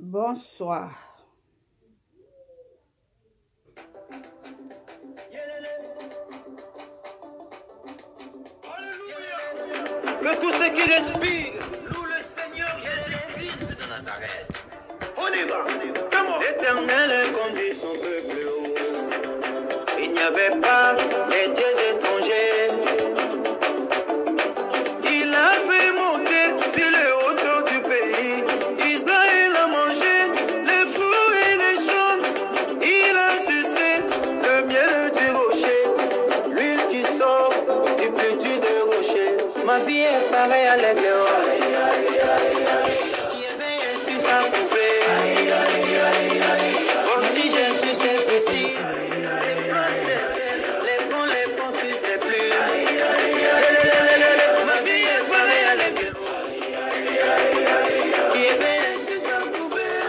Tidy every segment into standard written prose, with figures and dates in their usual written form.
Bonsoir. Que tous ceux qui respirent louent le Seigneur Jésus-Christ de Nazareth. On y va. L'Éternel conduit son peuple haut. Il n'y avait pas des dieux étrangers. Il a fait monter sur les hauteurs du pays. Israël a mangé les fruits et les champs. Il a sucé le miel du rocher, l'huile qui sort du plus dur des rochers. Ma vie est pareille à l'aigle. Qui éveille sur sa poupée. Voltige sur ses petits. Les bons, tu sais plus. Ma vie est pareille à l'aigle. Qui éveille sur sa poupée.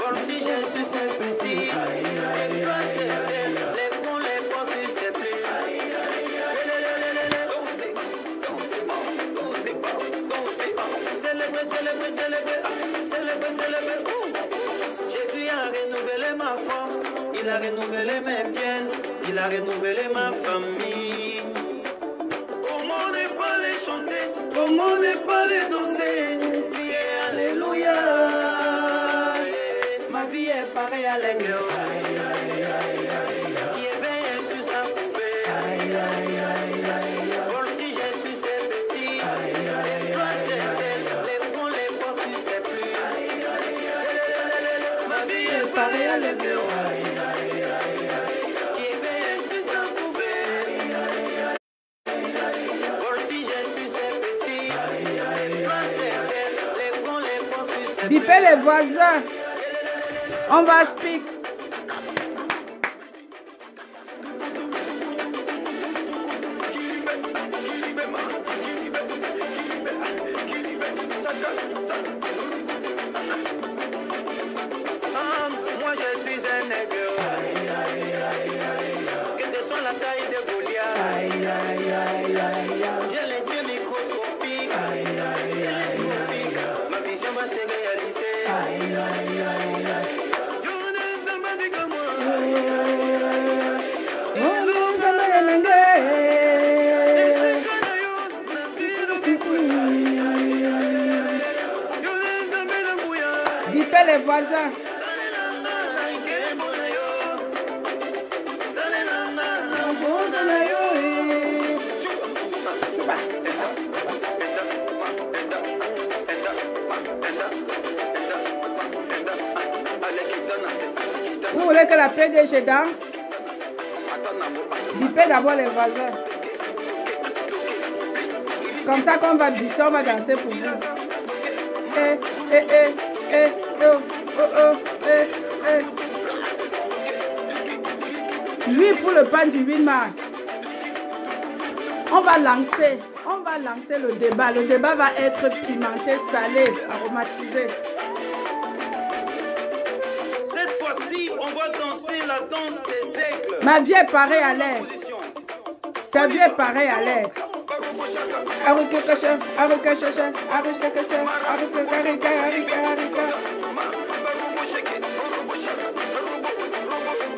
Voltige sur ses petits. Les bons, tu sais plus. Célébrer. Jésus a renouvelé ma force, il a renouvelé mes biens, il a renouvelé ma famille. Comment ne pas les chanter, comment ne pas les danser, crier Alléluia. Ma vie est pareille à l'aigle qui éveille sur sa poupée. Voltige sur ses petits. Les bons, tu sais plus. Ma vie est pareille à l'aigle qui éveille sur sa poupée. Voltige sur ses petits. Les bons, tu sais plus. Bipez les voisins. On va speak. Moi je suis un aigle. Que te soit la taille de Goliath. J'ai les yeux microscopiques. Ma vision va se réaliser. Bipez les voisins. Vous voulez que la PDG danse? Bipez d'abord les voisins. Comme ça, quand on va bisser, on va danser pour vous. Lui pour le pain du 8 mars. On va lancer le débat. Le débat va être pimenté, salé, aromatisé. Cette fois-ci, on va danser la danse des aigles. Ma vie est pareille à l'air. Ta vie est pareille à l'air.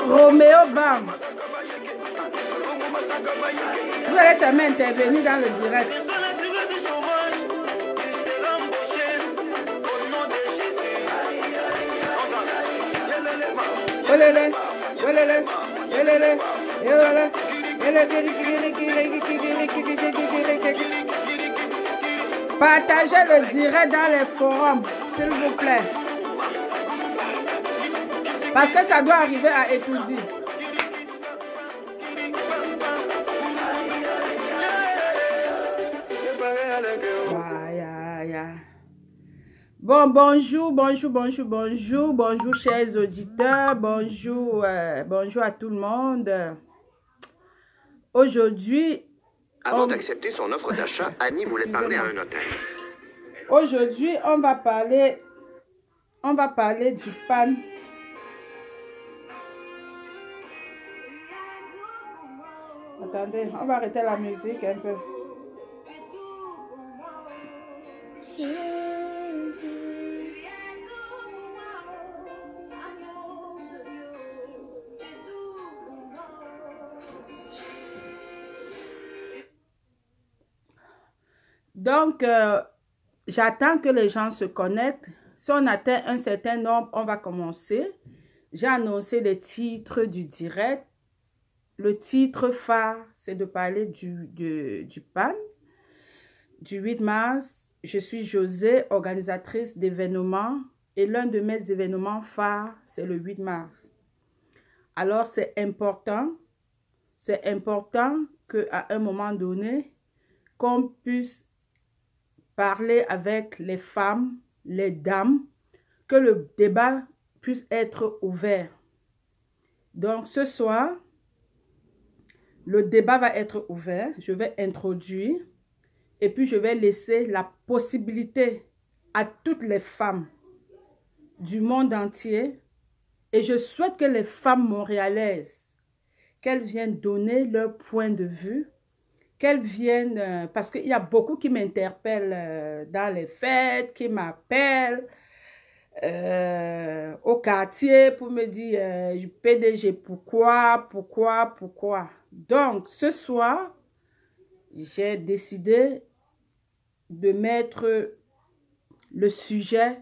Roméo Bam. Vous allez seulement intervenir dans le direct. Partagez le direct dans les forums, s'il vous plaît. Parce que ça doit arriver à étudier. Bon, bonjour, chers auditeurs, bonjour à tout le monde. Aujourd'hui, avant d'accepter son offre d'achat, Annie voulait parler à un notaire. Aujourd'hui, on va parler du pan. Attendez, on va arrêter la musique un peu. Donc, j'attends que les gens se connectent. Si on atteint un certain nombre, on va commencer. J'ai annoncé les titres du direct. Le titre phare, c'est de parler du PAN, du 8 mars. Je suis Josée, organisatrice d'événements. Et l'un de mes événements phares, c'est le 8 mars. Alors, c'est important qu'à un moment donné, qu'on puisse parler avec les femmes, les dames, que le débat puisse être ouvert. Donc, ce soir, le débat va être ouvert. Je vais introduire et puis je vais laisser la possibilité à toutes les femmes du monde entier. Et je souhaite que les femmes montréalaises, qu'elles viennent donner leur point de vue, qu'elles viennent, parce qu'il y a beaucoup qui m'interpellent dans les fêtes, qui m'appellent au quartier pour me dire, PDG, pourquoi? Donc, ce soir, j'ai décidé de mettre le sujet,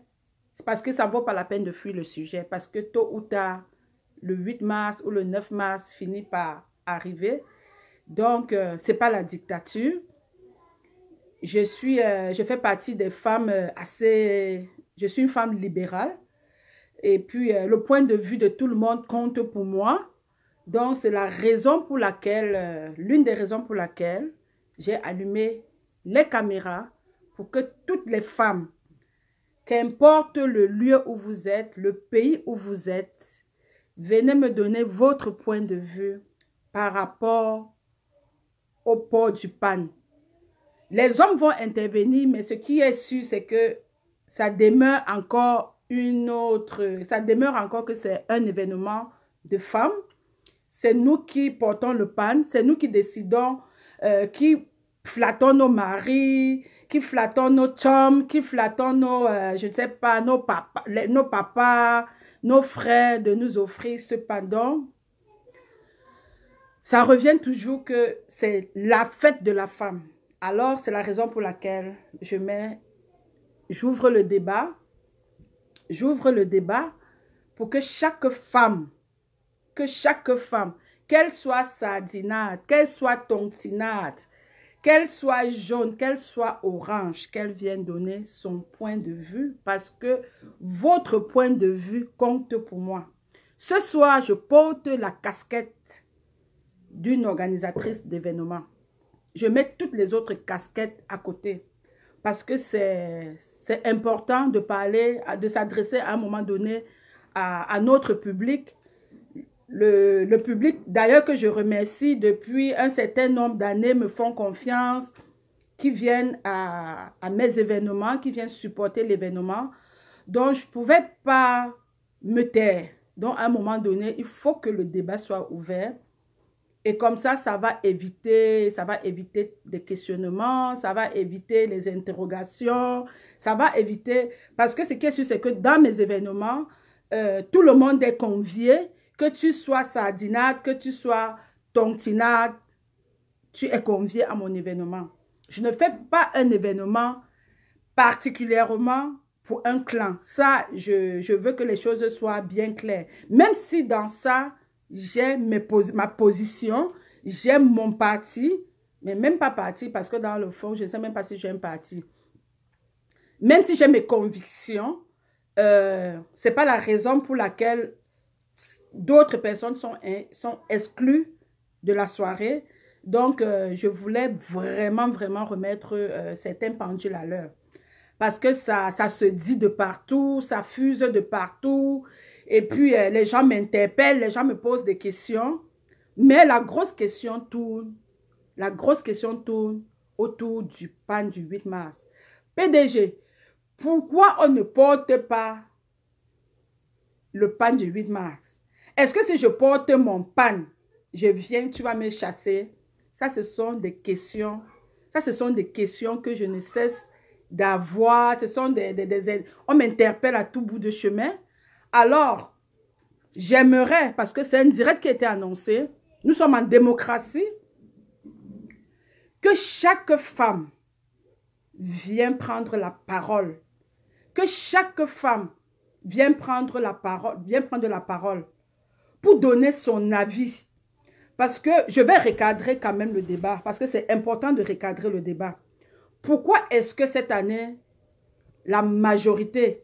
c'est parce que ça ne vaut pas la peine de fuir le sujet, parce que tôt ou tard, le 8 mars ou le 9 mars finit par arriver. Donc, ce n'est pas la dictature. Je fais partie des femmes je suis une femme libérale. Et puis, le point de vue de tout le monde compte pour moi. Donc, c'est la raison pour laquelle, l'une des raisons pour laquelle j'ai allumé les caméras pour que toutes les femmes, qu'importe le lieu où vous êtes, le pays où vous êtes, venez me donner votre point de vue par rapport au port du PAN. Les hommes vont intervenir, mais ce qui est sûr, c'est que ça demeure encore que c'est un événement de femmes. C'est nous qui portons le PAN, c'est nous qui décidons, qui flattons nos maris, qui flattons nos chums, qui flattons nos, je ne sais pas, nos papas, nos frères, de nous offrir ce pardon. Ça revient toujours que c'est la fête de la femme. Alors, c'est la raison pour laquelle j'ouvre le débat. J'ouvre le débat pour que chaque femme, qu'elle soit sardinate, qu'elle soit tontinate, qu'elle soit jaune, qu'elle soit orange, qu'elle vienne donner son point de vue parce que votre point de vue compte pour moi. Ce soir, je porte la casquette d'une organisatrice d'événements. Je mets toutes les autres casquettes à côté parce que c'est important de parler, de s'adresser à un moment donné à notre public. Le public, d'ailleurs, que je remercie depuis un certain nombre d'années, me font confiance, qui viennent à mes événements, qui viennent supporter l'événement. Donc, je ne pouvais pas me taire. Donc, à un moment donné, il faut que le débat soit ouvert. Et comme ça va éviter des questionnements, ça va éviter les interrogations, ça va éviter... Parce que ce qui est sûr, c'est que dans mes événements, tout le monde est convié. Que tu sois sardinate, que tu sois tontinate, tu es convié à mon événement. Je ne fais pas un événement particulièrement pour un clan. Ça, je veux que les choses soient bien claires. Même si dans ça, j'ai ma position, j'ai mon parti, mais même pas parti, parce que dans le fond, je ne sais même pas si j'ai un parti. Même si j'ai mes convictions, ce n'est pas la raison pour laquelle d'autres personnes sont exclues de la soirée. Donc, je voulais vraiment remettre certains pendules à l'heure. Parce que ça se dit de partout, ça fuse de partout. Et puis, les gens m'interpellent, les gens me posent des questions. Mais la grosse question tourne autour du PAN du 8 mars. PDG, pourquoi on ne porte pas le PAN du 8 mars? Est-ce que si je porte mon PAN, je viens, tu vas me chasser? Ça, ce sont des questions. Ça, ce sont des questions que je ne cesse d'avoir. Ce sont on m'interpelle à tout bout de chemin. Alors, j'aimerais, parce que c'est un direct qui a été annoncé, nous sommes en démocratie, que chaque femme vienne prendre la parole. Que chaque femme vienne prendre la parole pour donner son avis. Parce que je vais recadrer quand même le débat, parce que c'est important de recadrer le débat. Pourquoi est-ce que cette année, la majorité,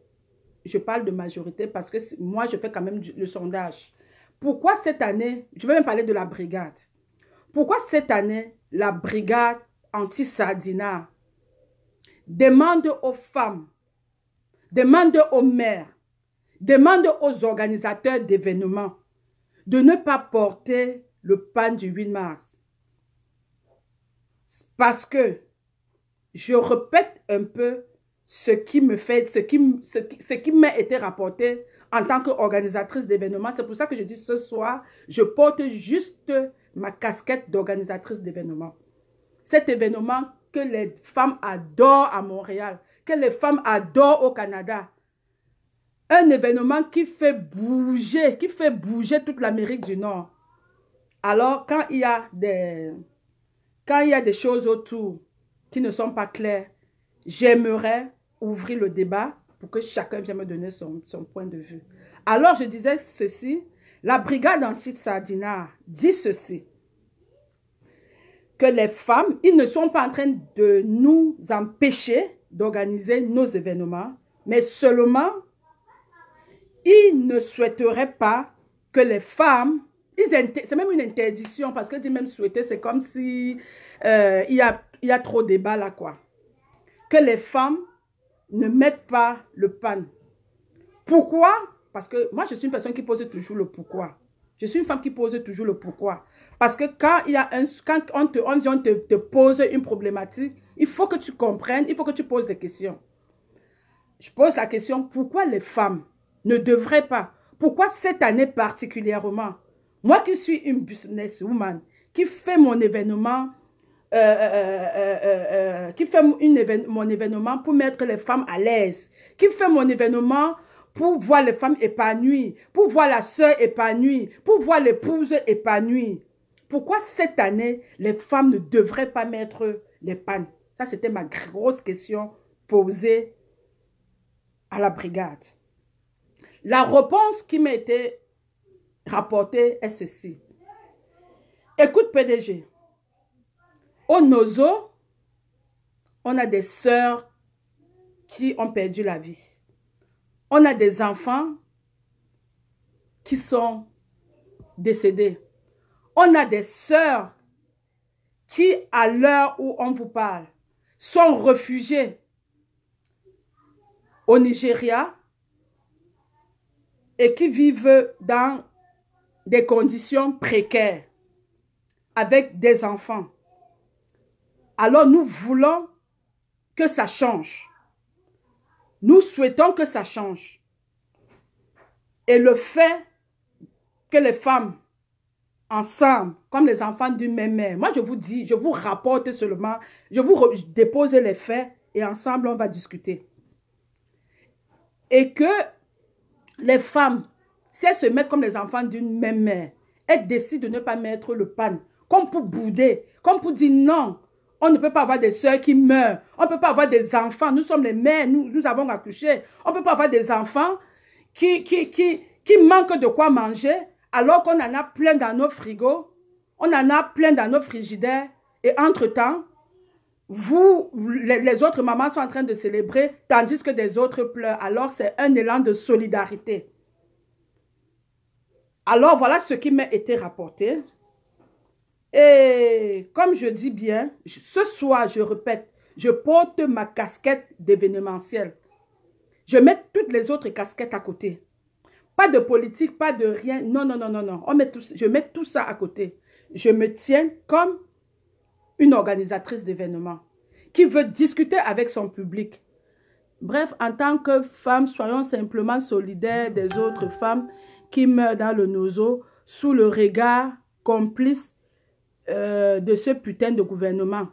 je parle de majorité parce que moi je fais quand même le sondage. Pourquoi cette année, je vais même parler de la brigade. Pourquoi cette année, la brigade anti-Sardinat demande aux femmes, demande aux maires, demande aux organisateurs d'événements de ne pas porter le pan du 8 mars. Parce que, je répète un peu ce qui m'a été rapporté en tant qu'organisatrice d'événements. C'est pour ça que je dis ce soir, je porte juste ma casquette d'organisatrice d'événements. Cet événement que les femmes adorent à Montréal, que les femmes adorent au Canada. Un événement qui fait bouger toute l'Amérique du Nord. Alors, quand il y a des choses autour qui ne sont pas claires, j'aimerais ouvrir le débat pour que chacun vienne me donner son point de vue. Alors, je disais ceci, la brigade anti-Sardinat dit ceci, que les femmes, ils ne sont pas en train de nous empêcher d'organiser nos événements, mais seulement, ils ne souhaiteraient pas que les femmes, c'est même une interdiction, parce que dire même souhaiter, c'est comme si il y a trop de débat là, quoi. Que les femmes ne mettent pas le pan. Pourquoi? Parce que moi, je suis une personne qui pose toujours le pourquoi. Je suis une femme qui pose toujours le pourquoi. Parce que quand on te pose une problématique, il faut que tu comprennes, il faut que tu poses des questions. Je pose la question, pourquoi les femmes ne devraient pas? Pourquoi cette année particulièrement? Moi qui suis une businesswoman, qui fait mon événement, mon événement pour mettre les femmes à l'aise, qui fait mon événement pour voir les femmes épanouies, pour voir la sœur épanouie, pour voir l'épouse épanouie. Pourquoi cette année, les femmes ne devraient pas mettre les pannes? Ça, c'était ma grosse question posée à la brigade. La réponse qui m'a été rapportée est ceci. Écoute, PDG, au Nozo, on a des sœurs qui ont perdu la vie. On a des enfants qui sont décédés. On a des sœurs qui, à l'heure où on vous parle, sont réfugiées au Nigeria et qui vivent dans des conditions précaires avec des enfants. Alors nous voulons que ça change. Nous souhaitons que ça change. Et le fait que les femmes, ensemble, comme les enfants d'une même mère, moi je vous dis, je vous rapporte seulement, je vous dépose les faits et ensemble on va discuter. Et que les femmes, si elles se mettent comme les enfants d'une même mère, elles décident de ne pas mettre le pan, comme pour bouder, comme pour dire non, on ne peut pas avoir des sœurs qui meurent, on ne peut pas avoir des enfants, nous sommes les mères, nous avons accouché, on ne peut pas avoir des enfants qui manquent de quoi manger, alors qu'on en a plein dans nos frigos, on en a plein dans nos frigidaires, et entre-temps, vous, les autres mamans sont en train de célébrer, tandis que des autres pleurent. Alors, c'est un élan de solidarité. Alors, voilà ce qui m'a été rapporté. Et comme je dis bien, ce soir, je répète, je porte ma casquette d'événementiel. Je mets toutes les autres casquettes à côté. Pas de politique, pas de rien. Non, non, non, non, non. Je mets tout ça à côté. Je me tiens comme une organisatrice d'événements qui veut discuter avec son public. Bref, en tant que femme, soyons simplement solidaires des autres femmes qui meurent dans le Nozo sous le regard complice de ce putain de gouvernement.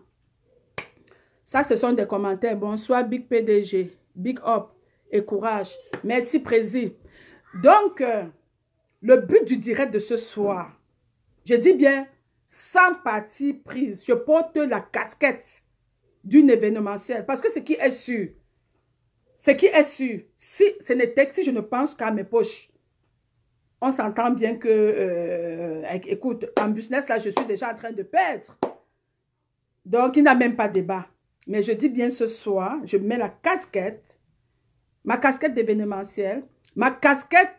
Ça, ce sont des commentaires. Bonsoir, Big PDG, Big Up et courage. Merci, Président. Donc, le but du direct de ce soir, je dis bien, sans parti prise, je porte la casquette d'une événementielle. Parce que ce qui est sûr, si ce n'était que si je ne pense qu'à mes poches, on s'entend bien que, écoute, en business, là, je suis déjà en train de perdre. Donc, il n'y a même pas débat. Mais je dis bien ce soir, je mets la casquette, ma casquette d'événementiel, ma casquette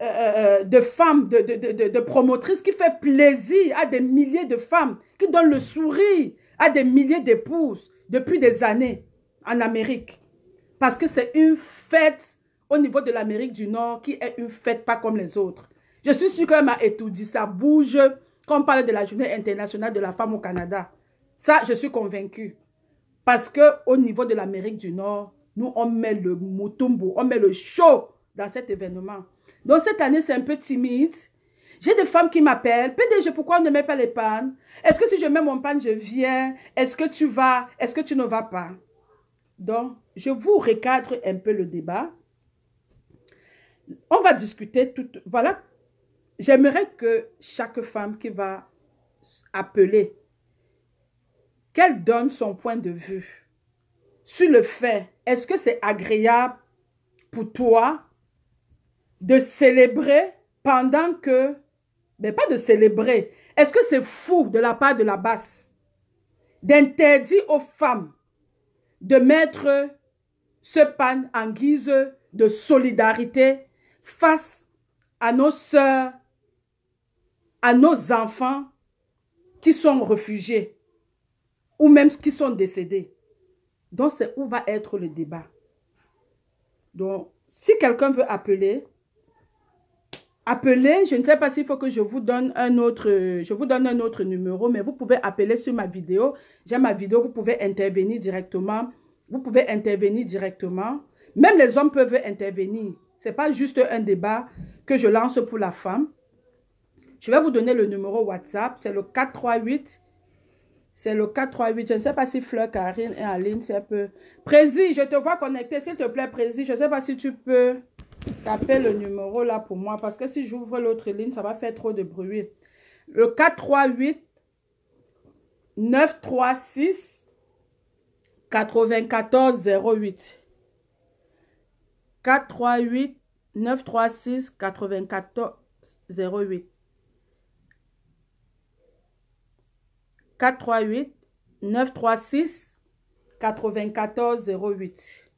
de femme, de promotrice qui fait plaisir à des milliers de femmes, qui donne le sourire à des milliers d'épouses depuis des années en Amérique. Parce que c'est une fête au niveau de l'Amérique du Nord qui est une fête pas comme les autres. Je suis sûre qu'elle m'a étourdi, ça bouge quand on parle de la journée internationale de la femme au Canada. Ça, je suis convaincue. Parce qu'au niveau de l'Amérique du Nord, nous, on met le moutumbo, on met le show dans cet événement. Donc, cette année, c'est un peu timide. J'ai des femmes qui m'appellent. PDG, pourquoi on ne met pas les pannes? Est-ce que si je mets mon panne, je viens? Est-ce que tu vas? Est-ce que tu ne vas pas? Donc, je vous recadre un peu le débat. On va discuter tout. Voilà. J'aimerais que chaque femme qui va appeler, qu'elle donne son point de vue sur le fait, est-ce que c'est agréable pour toi de célébrer pendant que, mais pas de célébrer, est-ce que c'est fou de la part de la basse d'interdire aux femmes de mettre ce pan en guise de solidarité face à nos sœurs, à nos enfants qui sont réfugiés ou même qui sont décédés. Donc, c'est où va être le débat. Donc, si quelqu'un veut appeler, je ne sais pas s'il faut que je vous donne un autre numéro, mais vous pouvez appeler sur ma vidéo. J'ai ma vidéo, vous pouvez intervenir directement. Même les hommes peuvent intervenir. Ce n'est pas juste un débat que je lance pour la femme. Je vais vous donner le numéro WhatsApp. C'est le 438. Je ne sais pas si Fleur Karine est en ligne. C'est un peu... Prési, je te vois connecté. S'il te plaît, Prési, je ne sais pas si tu peux taper le numéro là pour moi. Parce que si j'ouvre l'autre ligne, ça va faire trop de bruit. Le 438 936 94 08. 438 936 94 08. 438 936 94 08.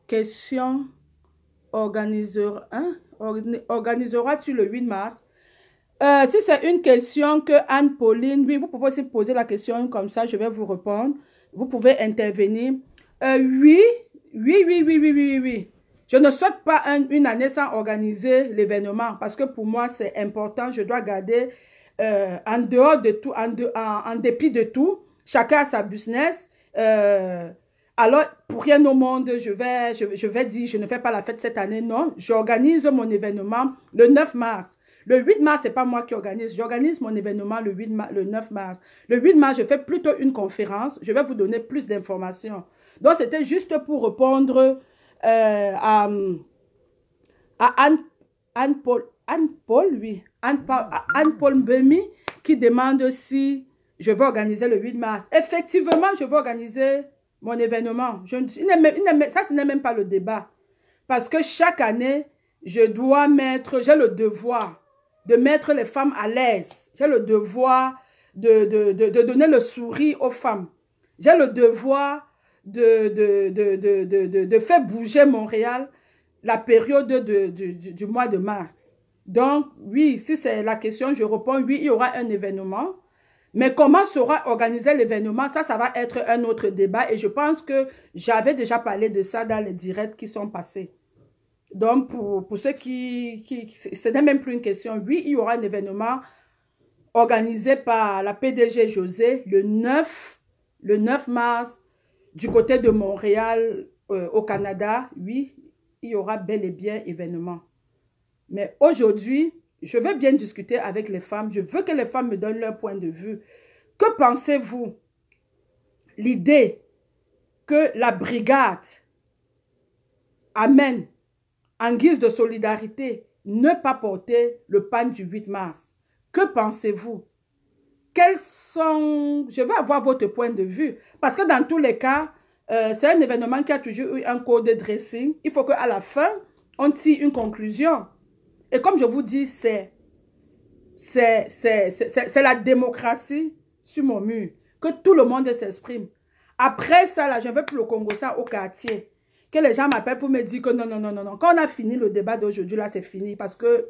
Question: organiseras-tu le 8 mars? Si c'est une question que Anne-Pauline, oui, vous pouvez aussi poser la question comme ça, je vais vous répondre. Vous pouvez intervenir. Oui. Je ne souhaite pas une année sans organiser l'événement parce que pour moi, c'est important. Je dois garder en dehors de tout, en dépit de tout. Chacun a sa business. Alors, pour rien au monde, je vais dire, je ne fais pas la fête cette année. Non, j'organise mon événement le 9 mars. Le 8 mars, ce n'est pas moi qui organise. J'organise mon événement le 9 mars. Le 8 mars, je fais plutôt une conférence. Je vais vous donner plus d'informations. Donc, c'était juste pour répondre à Anne-Paul Mbemi qui demande si je veux organiser le 8 mars. Effectivement, je veux organiser mon événement. Ça, ce n'est même pas le débat. Parce que chaque année, j'ai le devoir de mettre les femmes à l'aise. J'ai le devoir de donner le sourire aux femmes. J'ai le devoir de faire bouger Montréal la période du mois de mars. Donc, oui, si c'est la question, je réponds oui, il y aura un événement. Mais comment sera organisé l'événement, ça va être un autre débat. Et je pense que j'avais déjà parlé de ça dans les directs qui sont passés. Donc, pour ceux ce n'est même plus une question. Oui, il y aura un événement organisé par la PDG José le 9 mars du côté de Montréal au Canada. Oui, il y aura bel et bien événement. Mais aujourd'hui, je veux bien discuter avec les femmes. Je veux que les femmes me donnent leur point de vue. Que pensez-vous? L'idée que la brigade amène en guise de solidarité ne pas porter le pan du 8 mars. Que pensez-vous? Je veux avoir votre point de vue. Parce que dans tous les cas, c'est un événement qui a toujours eu un code de dressing. Il faut qu'à la fin, on tire une conclusion. Et comme je vous dis, c'est la démocratie sur mon mur. Que tout le monde s'exprime. Après ça, là, je ne veux plus le Congo, ça au quartier. Que les gens m'appellent pour me dire que non, non, non, non, non. Quand on a fini le débat d'aujourd'hui, là, c'est fini. Parce que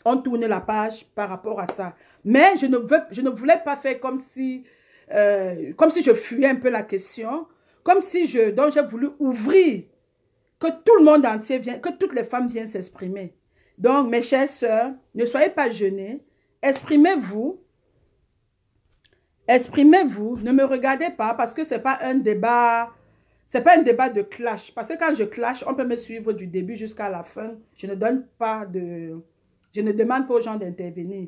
on tourne la page par rapport à ça. Mais je ne voulais pas faire comme si je fuyais un peu la question. Comme si donc j'ai voulu ouvrir. Que tout le monde entier vienne, que toutes les femmes viennent s'exprimer. Donc, mes chères sœurs, ne soyez pas gênées. Exprimez-vous. Exprimez-vous. Ne me regardez pas parce que ce n'est pas un débat. C'est pas un débat de clash. Parce que quand je clash, on peut me suivre du début jusqu'à la fin. Je ne demande pas aux gens d'intervenir.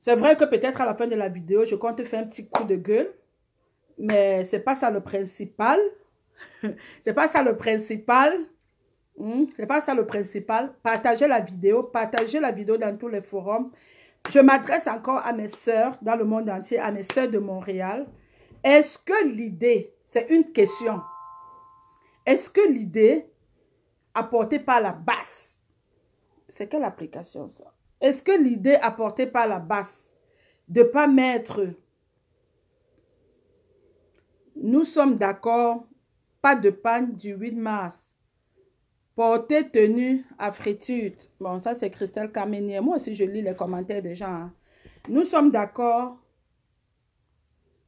C'est vrai que peut-être à la fin de la vidéo, je compte faire un petit coup de gueule. Mais ce n'est pas ça le principal. C'est pas ça le principal. C'est pas ça le principal. Partagez la vidéo dans tous les forums. Je m'adresse encore à mes sœurs dans le monde entier, à mes sœurs de Montréal. Est-ce que l'idée, c'est une question, est-ce que l'idée apportée par la basse, c'est quelle application ça? Est-ce que l'idée apportée par la basse de ne pas mettre, nous sommes d'accord, pas de panne du 8 mars. Porter tenue à friture. Bon, ça c'est Christelle Kamenier. Moi aussi je lis les commentaires des gens. Hein. Nous sommes d'accord.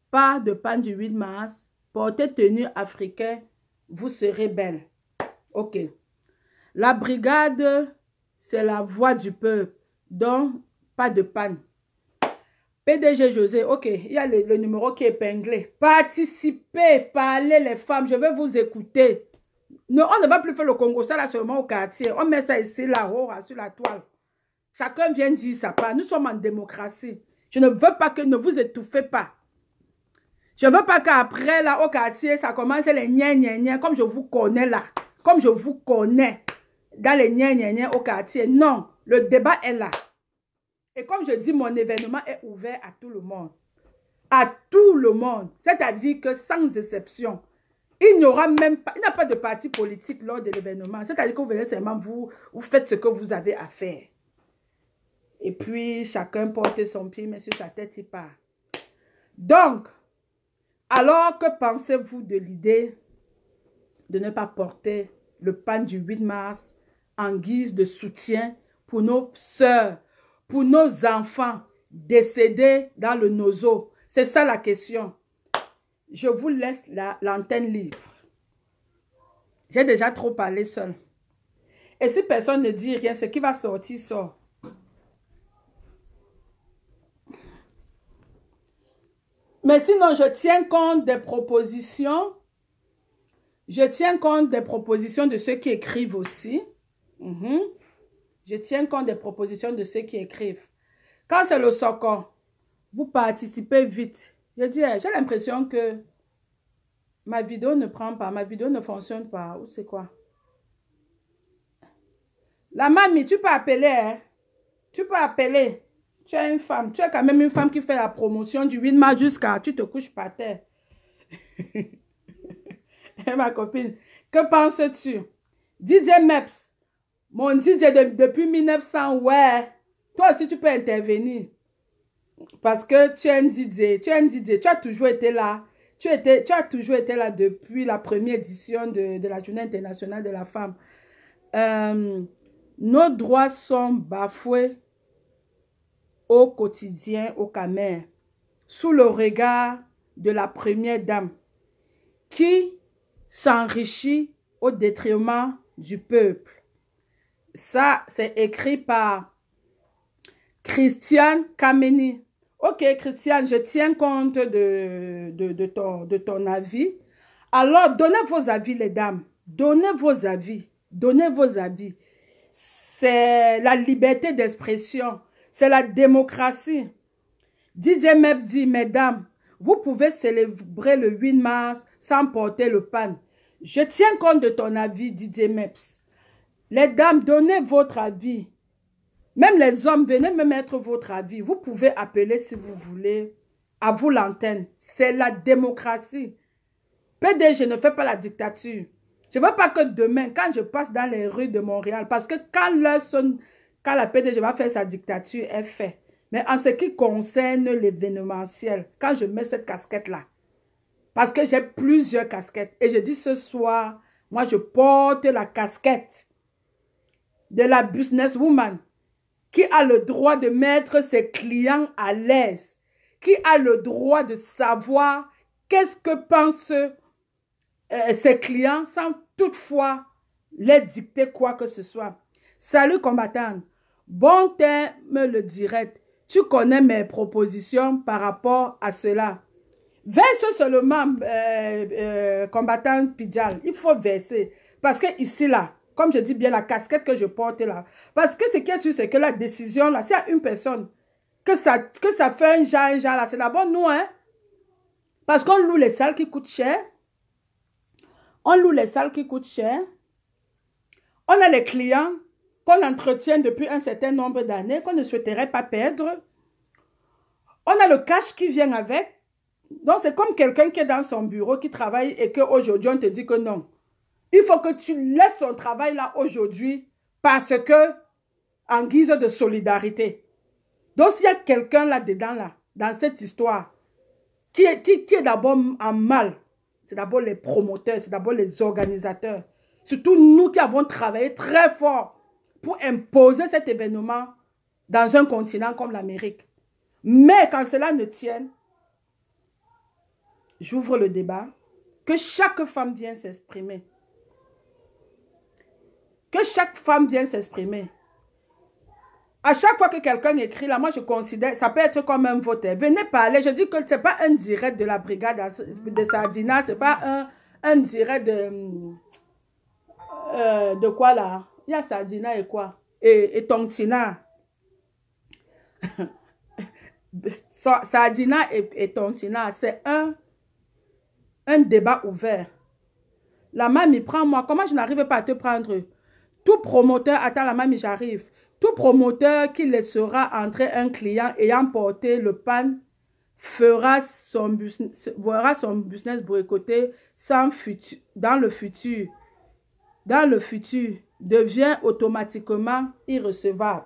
Pas de panne du 8 mars. Porter tenue africaine. Vous serez belle. Ok. La brigade, c'est la voix du peuple. Donc, pas de panne. PDG José, ok, il y a le numéro qui est épinglé. Participez, parlez les femmes, je vais vous écouter. Non, on ne va plus faire le Congo, ça là seulement au quartier. On met ça ici, là-haut, sur la toile. Chacun vient dire sa part. Nous sommes en démocratie. Je ne veux pas que, ne vous étouffez pas. Je ne veux pas qu'après, là, au quartier, ça commence les gna comme je vous connais là. Comme je vous connais dans les gna au quartier. Non, le débat est là. Et comme je dis, mon événement est ouvert à tout le monde. À tout le monde. C'est-à-dire que sans exception. Il n'y aura même pas, il n'y a pas de parti politique lors de l'événement. C'est-à-dire que vous venez seulement, vous faites ce que vous avez à faire. Et puis, chacun porte son pied, mais sur sa tête, il part. Donc, alors que pensez-vous de l'idée de ne pas porter le pan du 8 mars en guise de soutien pour nos sœurs, pour nos enfants décédés dans le nozo? C'est ça la question. Je vous laisse l'antenne libre. J'ai déjà trop parlé seul. Et si personne ne dit rien, ce qui va sortir sort. Mais sinon, je tiens compte des propositions. Je tiens compte des propositions de ceux qui écrivent aussi. Je tiens compte des propositions de ceux qui écrivent. Quand c'est le socon, vous participez vite. Je dis, j'ai l'impression que ma vidéo ne prend pas, ma vidéo ne fonctionne pas. Ou c'est quoi? La mamie, tu peux appeler, hein? Tu peux appeler. Tu es une femme. Tu es quand même une femme qui fait la promotion du 8 mars jusqu'à tu te couches par terre. Ma copine, que penses-tu? DJ Meps, mon DJ depuis 1900, ouais. Toi aussi, tu peux intervenir. Parce que tu es un DJ, tu as toujours été là. Tu as toujours été là depuis la première édition de la Journée internationale de la femme. Nos droits sont bafoués au quotidien au Cameroun, sous le regard de la première dame, qui s'enrichit au détriment du peuple. Ça, c'est écrit par Christiane Kameni. Ok, Christiane, je tiens compte de ton avis. Alors, donnez vos avis, les dames. Donnez vos avis. Donnez vos avis. C'est la liberté d'expression. C'est la démocratie. DJ Meps dit, mesdames, vous pouvez célébrer le 8 mars sans porter le pan. Je tiens compte de ton avis, DJ Meps. Les dames, donnez votre avis. Même les hommes, venez me mettre votre avis. Vous pouvez appeler si vous voulez. À vous l'antenne. C'est la démocratie. PDG ne fait pas la dictature. Je ne veux pas que demain, quand je passe dans les rues de Montréal, parce que quand l'heure sonne, quand la PDG va faire sa dictature, elle fait. Mais en ce qui concerne l'événementiel, quand je mets cette casquette-là, parce que j'ai plusieurs casquettes, et je dis ce soir, moi je porte la casquette de la businesswoman qui a le droit de mettre ses clients à l'aise, qui a le droit de savoir qu'est-ce que pensent ses clients sans toutefois les dicter quoi que ce soit. Salut combattant, bon terme le direct. Tu connais mes propositions par rapport à cela. Verse seulement, combattant Pidjal. Il faut verser. Parce que ici, là, comme je dis bien, la casquette que je porte là. Parce que ce qui est sûr, c'est que la décision, là, s'il y a une personne que ça fait un genre là, c'est d'abord nous, hein. Parce qu'on loue les salles qui coûtent cher. On loue les salles qui coûtent cher. On a les clients qu'on entretient depuis un certain nombre d'années, qu'on ne souhaiterait pas perdre. On a le cash qui vient avec. Donc, c'est comme quelqu'un qui est dans son bureau, qui travaille et qu'aujourd'hui, on te dit que non. Il faut que tu laisses ton travail là aujourd'hui parce que, en guise de solidarité. Donc, s'il y a quelqu'un là-dedans, là, dans cette histoire, qui est d'abord en mal, c'est d'abord les promoteurs, c'est d'abord les organisateurs. Surtout nous qui avons travaillé très fort pour imposer cet événement dans un continent comme l'Amérique. Mais quand cela ne tienne, j'ouvre le débat, que chaque femme vienne s'exprimer. Que chaque femme vienne s'exprimer. À chaque fois que quelqu'un écrit, là, moi je considère, ça peut être comme un vote. Venez parler, je dis que ce n'est pas un direct de la brigade de Sardina, ce n'est pas un direct de quoi là? Il y a Sardina et quoi? Et Tontina. Sardina et Tontina, c'est un débat ouvert. La mamie, prends-moi. Comment je n'arrive pas à te prendre? Tout promoteur, attends la mamie, j'arrive. Tout promoteur qui laissera entrer un client ayant porté le pan verra son business boycotté dans le futur. Dans le futur, devient automatiquement irrecevable.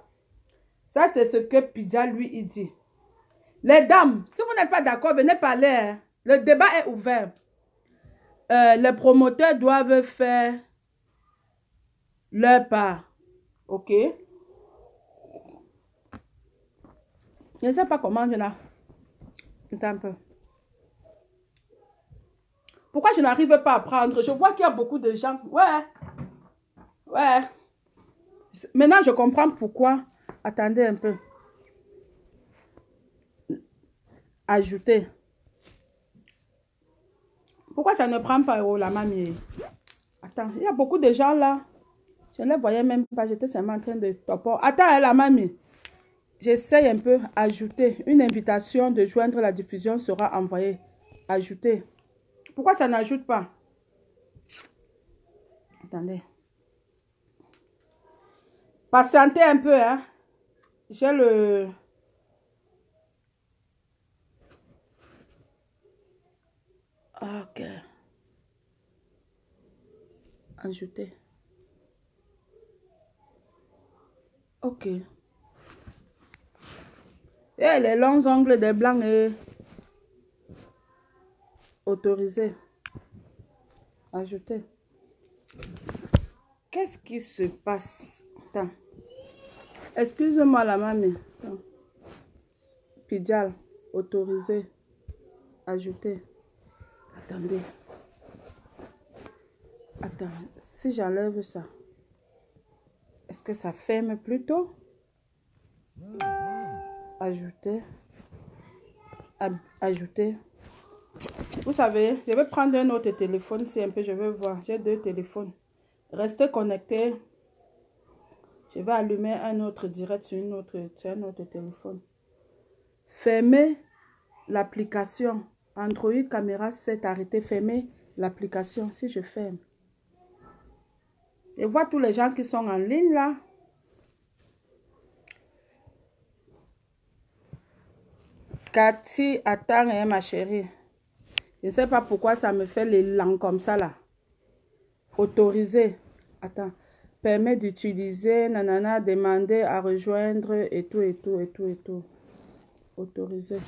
Ça, c'est ce que Pidja lui il dit. Les dames, si vous n'êtes pas d'accord, venez parler. Hein. Le débat est ouvert. Les promoteurs doivent faire leur part. Ok? Je ne sais pas comment je n'ai. Attends un peu. Pourquoi je n'arrive pas à prendre? Je vois qu'il y a beaucoup de gens. Ouais. Ouais. Maintenant, je comprends pourquoi. Attendez un peu. Ajouter. Pourquoi ça ne prend pas la mamie? Attends, il y a beaucoup de gens là. Je ne les voyais même pas. J'étais seulement en train de toper. Attends, la mamie. J'essaye un peu. Ajouter. Une invitation de joindre la diffusion sera envoyée. Ajouter. Pourquoi ça n'ajoute pas? Attendez. Patientez un peu, hein. J'ai le... Ok. Ajouter. Ok. Et les longs ongles des blancs est autorisé. Ajouter. Qu'est-ce qui se passe? Attends. Excuse-moi la mamie. Attends. Pidjal. Autorisé. Ajouter. Attendez. Attends. Si j'enlève ça. Est-ce que ça ferme plutôt? Ajouter. Ajouter. Vous savez, je vais prendre un autre téléphone si un peu je veux voir. J'ai deux téléphones. Restez connectés. Je vais allumer un autre direct sur un autre téléphone. Fermez l'application. Android Caméra 7 arrêtez. Fermez l'application. Si je ferme. Et vois tous les gens qui sont en ligne là. Cathy, attends, hein, ma chérie. Je ne sais pas pourquoi ça me fait les langues comme ça, là. Autoriser. Attends. Permet d'utiliser, nanana, demander à rejoindre et tout, et tout, et tout, et tout. Autoriser.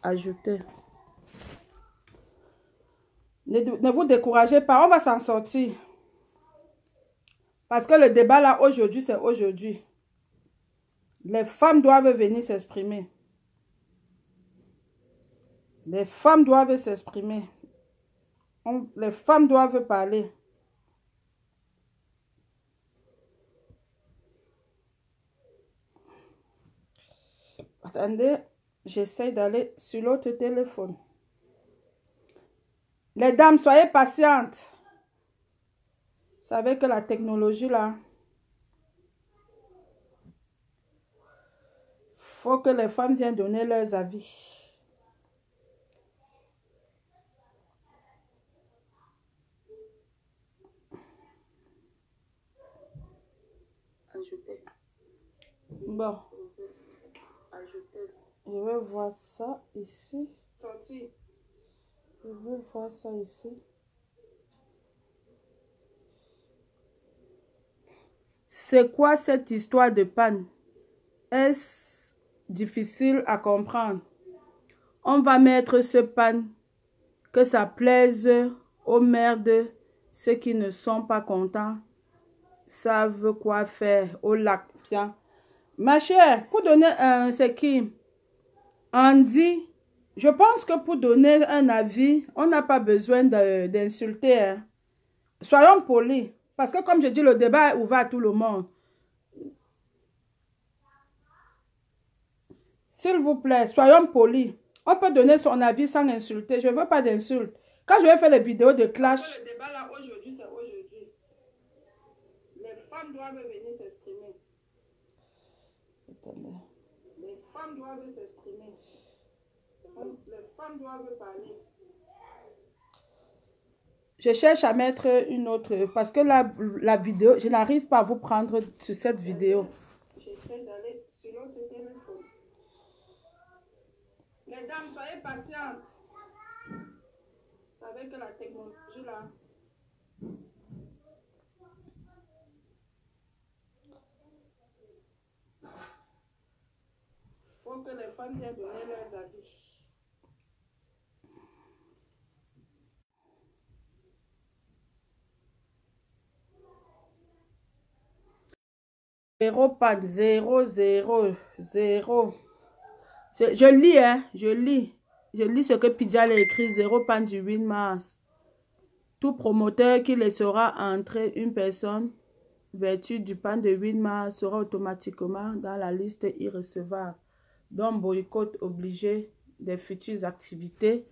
Ajouter. Ne vous découragez pas, on va s'en sortir. Parce que le débat là, aujourd'hui, c'est aujourd'hui. Les femmes doivent venir s'exprimer. Les femmes doivent s'exprimer. Les femmes doivent parler. Attendez, j'essaie d'aller sur l'autre téléphone. Les dames, soyez patientes. Vous savez que la technologie là, faut que les femmes viennent donner leurs avis. Bon. Je vais voir ça ici. Je vais voir ça ici. C'est quoi cette histoire de panne? Est-ce difficile à comprendre? On va mettre ce panne, que ça plaise aux merdes, ceux qui ne sont pas contents, savent quoi faire au lac. Bien. Ma chère, pour donner un, c'est qui? Andy, je pense que pour donner un avis, on n'a pas besoin d'insulter. Hein. Soyons polis. Parce que comme je dis, le débat est ouvert à tout le monde. S'il vous plaît, soyons polis. On peut donner son avis sans insulter. Je ne veux pas d'insultes. Quand je vais faire les vidéos de clash... Le débat là, aujourd'hui, c'est aujourd'hui. Les femmes doivent venir s'exprimer. Attendez. Les femmes doivent s'exprimer. Les femmes doivent parler. Je cherche à mettre une autre, parce que la vidéo, je n'arrive pas à vous prendre sur cette vidéo. J'essaie d'aller sur l'autre téléphone. Les dames, soyez patientes. Vous savez que la technologie là. Faut que les femmes viennent donner leurs avis. Zéro panne, zéro. Je lis, hein, je lis. Je lis ce que Pidjal a écrit, 0 panne du 8 mars. Tout promoteur qui laissera entrer une personne vertu du panne de 8 mars sera automatiquement dans la liste irrecevable. Donc, boycott obligé des futures activités.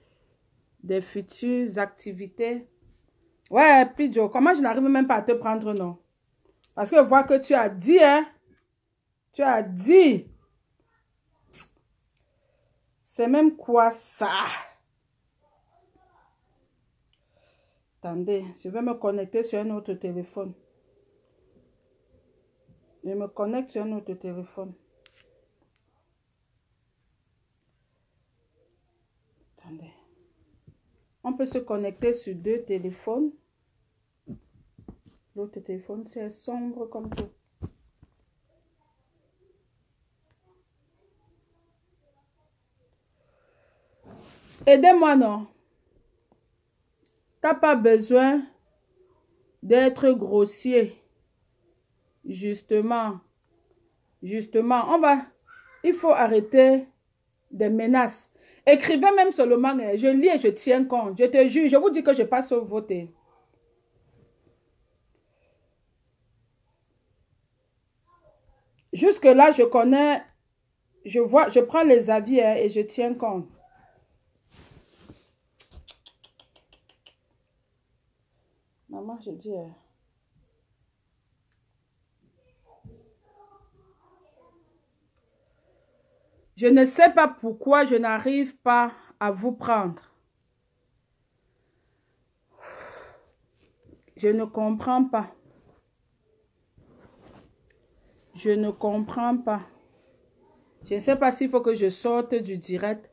Ouais, Pidjo, comment je n'arrive même pas à te prendre, non? Parce que je vois que tu as dit, hein? Tu as dit. C'est même quoi ça? Attendez, je vais me connecter sur un autre téléphone. Je me connecte sur un autre téléphone. Attendez. On peut se connecter sur 2 téléphones. L'autre téléphone, c'est sombre comme tout. Aidez-moi, non? T'as pas besoin d'être grossier. Justement, il faut arrêter des menaces. Écrivez même seulement, je lis et je tiens compte. Je te jure, je vous dis que je passe au voter. Jusque-là, je connais, je prends les avis et je tiens compte. Maman, je dis... Je ne sais pas pourquoi je n'arrive pas à vous prendre. Je ne comprends pas. Je ne comprends pas. Je ne sais pas s'il faut que je sorte du direct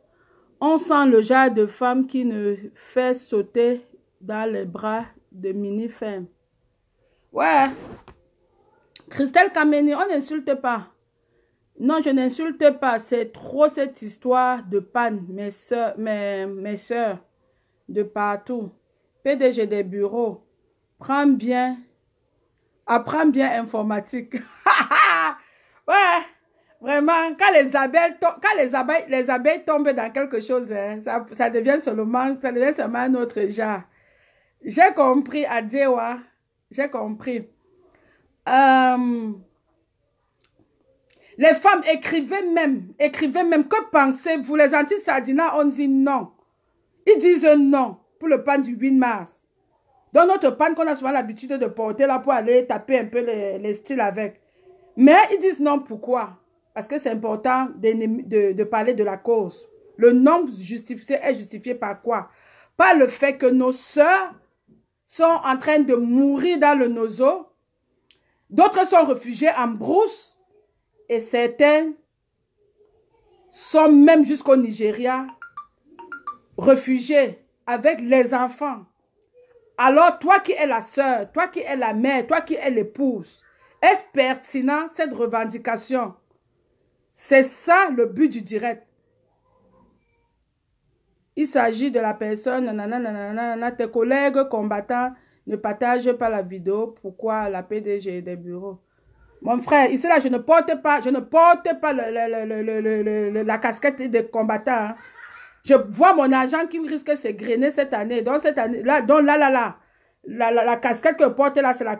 On sent le genre de femme qui ne fait sauter dans les bras de mini-femmes. Ouais. Christelle Kameni, on n'insulte pas. Non, je n'insulte pas. C'est trop cette histoire de panne. Mes soeurs de partout. PDG des bureaux. Apprends bien informatique. Ouais. Vraiment, quand les abeilles tombent dans quelque chose, hein, ça devient seulement un autre genre. J'ai compris, Adjewa. J'ai compris. Les femmes, écrivez même. Que pensez-vous? Les anti-Sardina ont dit non. Ils disent non pour le pan du 8 mars. Dans notre pan qu'on a souvent l'habitude de porter là pour aller taper un peu les styles avec. Mais ils disent non, pourquoi? Parce que c'est important de parler de la cause. Le non justifié est justifié par quoi? Par le fait que nos sœurs sont en train de mourir dans le nozo. D'autres sont réfugiés en brousse. Et certains sont même jusqu'au Nigeria réfugiés avec les enfants. Alors, toi qui es la sœur, toi qui es la mère, toi qui es l'épouse, est-ce pertinent cette revendication? C'est ça le but du direct. Il s'agit de la personne, nanana, tes collègues combattants ne partagent pas la vidéo. Pourquoi la PDG des bureaux? Mon frère, ici là, je ne porte pas la casquette des combattants. Hein. Je vois mon agent qui risque de se grainer cette année. Donc cette année, là, la casquette que je porte là, c'est la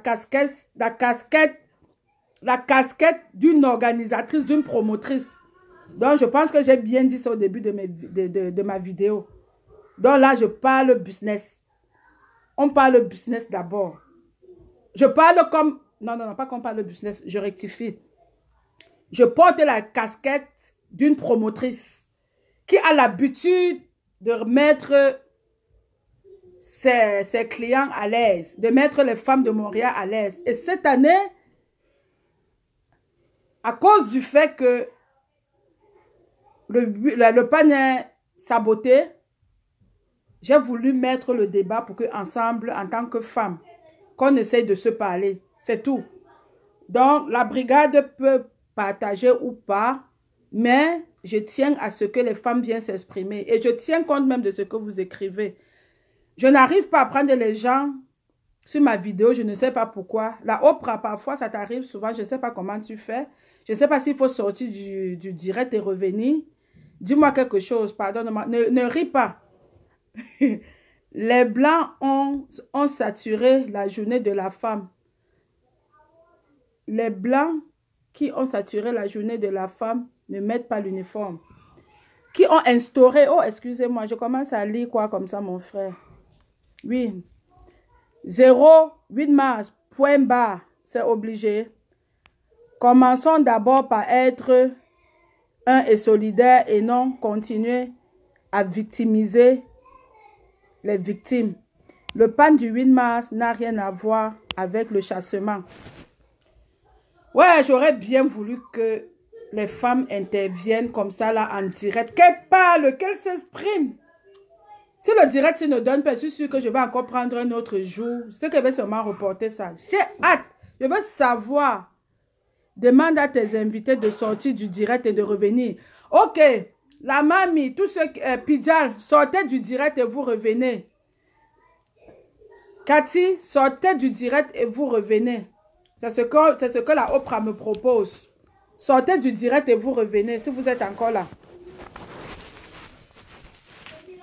casquette d'une organisatrice, d'une promotrice. Donc je pense que j'ai bien dit ça au début de ma vidéo. Donc là, je parle business. On parle business d'abord. Je parle comme... Non, pas qu'on parle business, je rectifie. Je porte la casquette d'une promotrice qui a l'habitude de mettre ses clients à l'aise, de mettre les femmes de Montréal à l'aise. Et cette année, à cause du fait que le pan est saboté, j'ai voulu mettre le débat pour qu'ensemble, en tant que femmes, qu'on essaye de se parler. C'est tout. Donc, la brigade peut partager ou pas, mais je tiens à ce que les femmes viennent s'exprimer. Et je tiens compte même de ce que vous écrivez. Je n'arrive pas à prendre les gens sur ma vidéo, je ne sais pas pourquoi. La Oprah, parfois, ça t'arrive souvent, je ne sais pas comment tu fais. Je ne sais pas s'il faut sortir du direct et revenir. Dis-moi quelque chose, pardonne-moi. Ne ris pas. Les Blancs ont saturé la journée de la femme. Les Blancs qui ont saturé la journée de la femme ne mettent pas l'uniforme. Qui ont instauré... Oh, excusez-moi, je commence à lire quoi comme ça, mon frère. Oui. 8 mars, point barre, c'est obligé. Commençons d'abord par être un et solidaire et non continuer à victimiser les victimes. Le pan du 8 mars n'a rien à voir avec le chassement. Ouais, j'aurais bien voulu que les femmes interviennent comme ça là en direct. Qu'elles parlent, qu'elles s'expriment. Si le direct ne donne pas, je suis sûr que je vais encore prendre un autre jour. C'est que je vais seulement reporter ça. J'ai hâte. Je veux savoir. Demande à tes invités de sortir du direct et de revenir. Ok, la mamie, tous ceux qui... Pidjal, sortez du direct et vous revenez. Cathy, sortez du direct et vous revenez. C'est ce que la Oprah me propose. Sortez du direct et vous revenez si vous êtes encore là.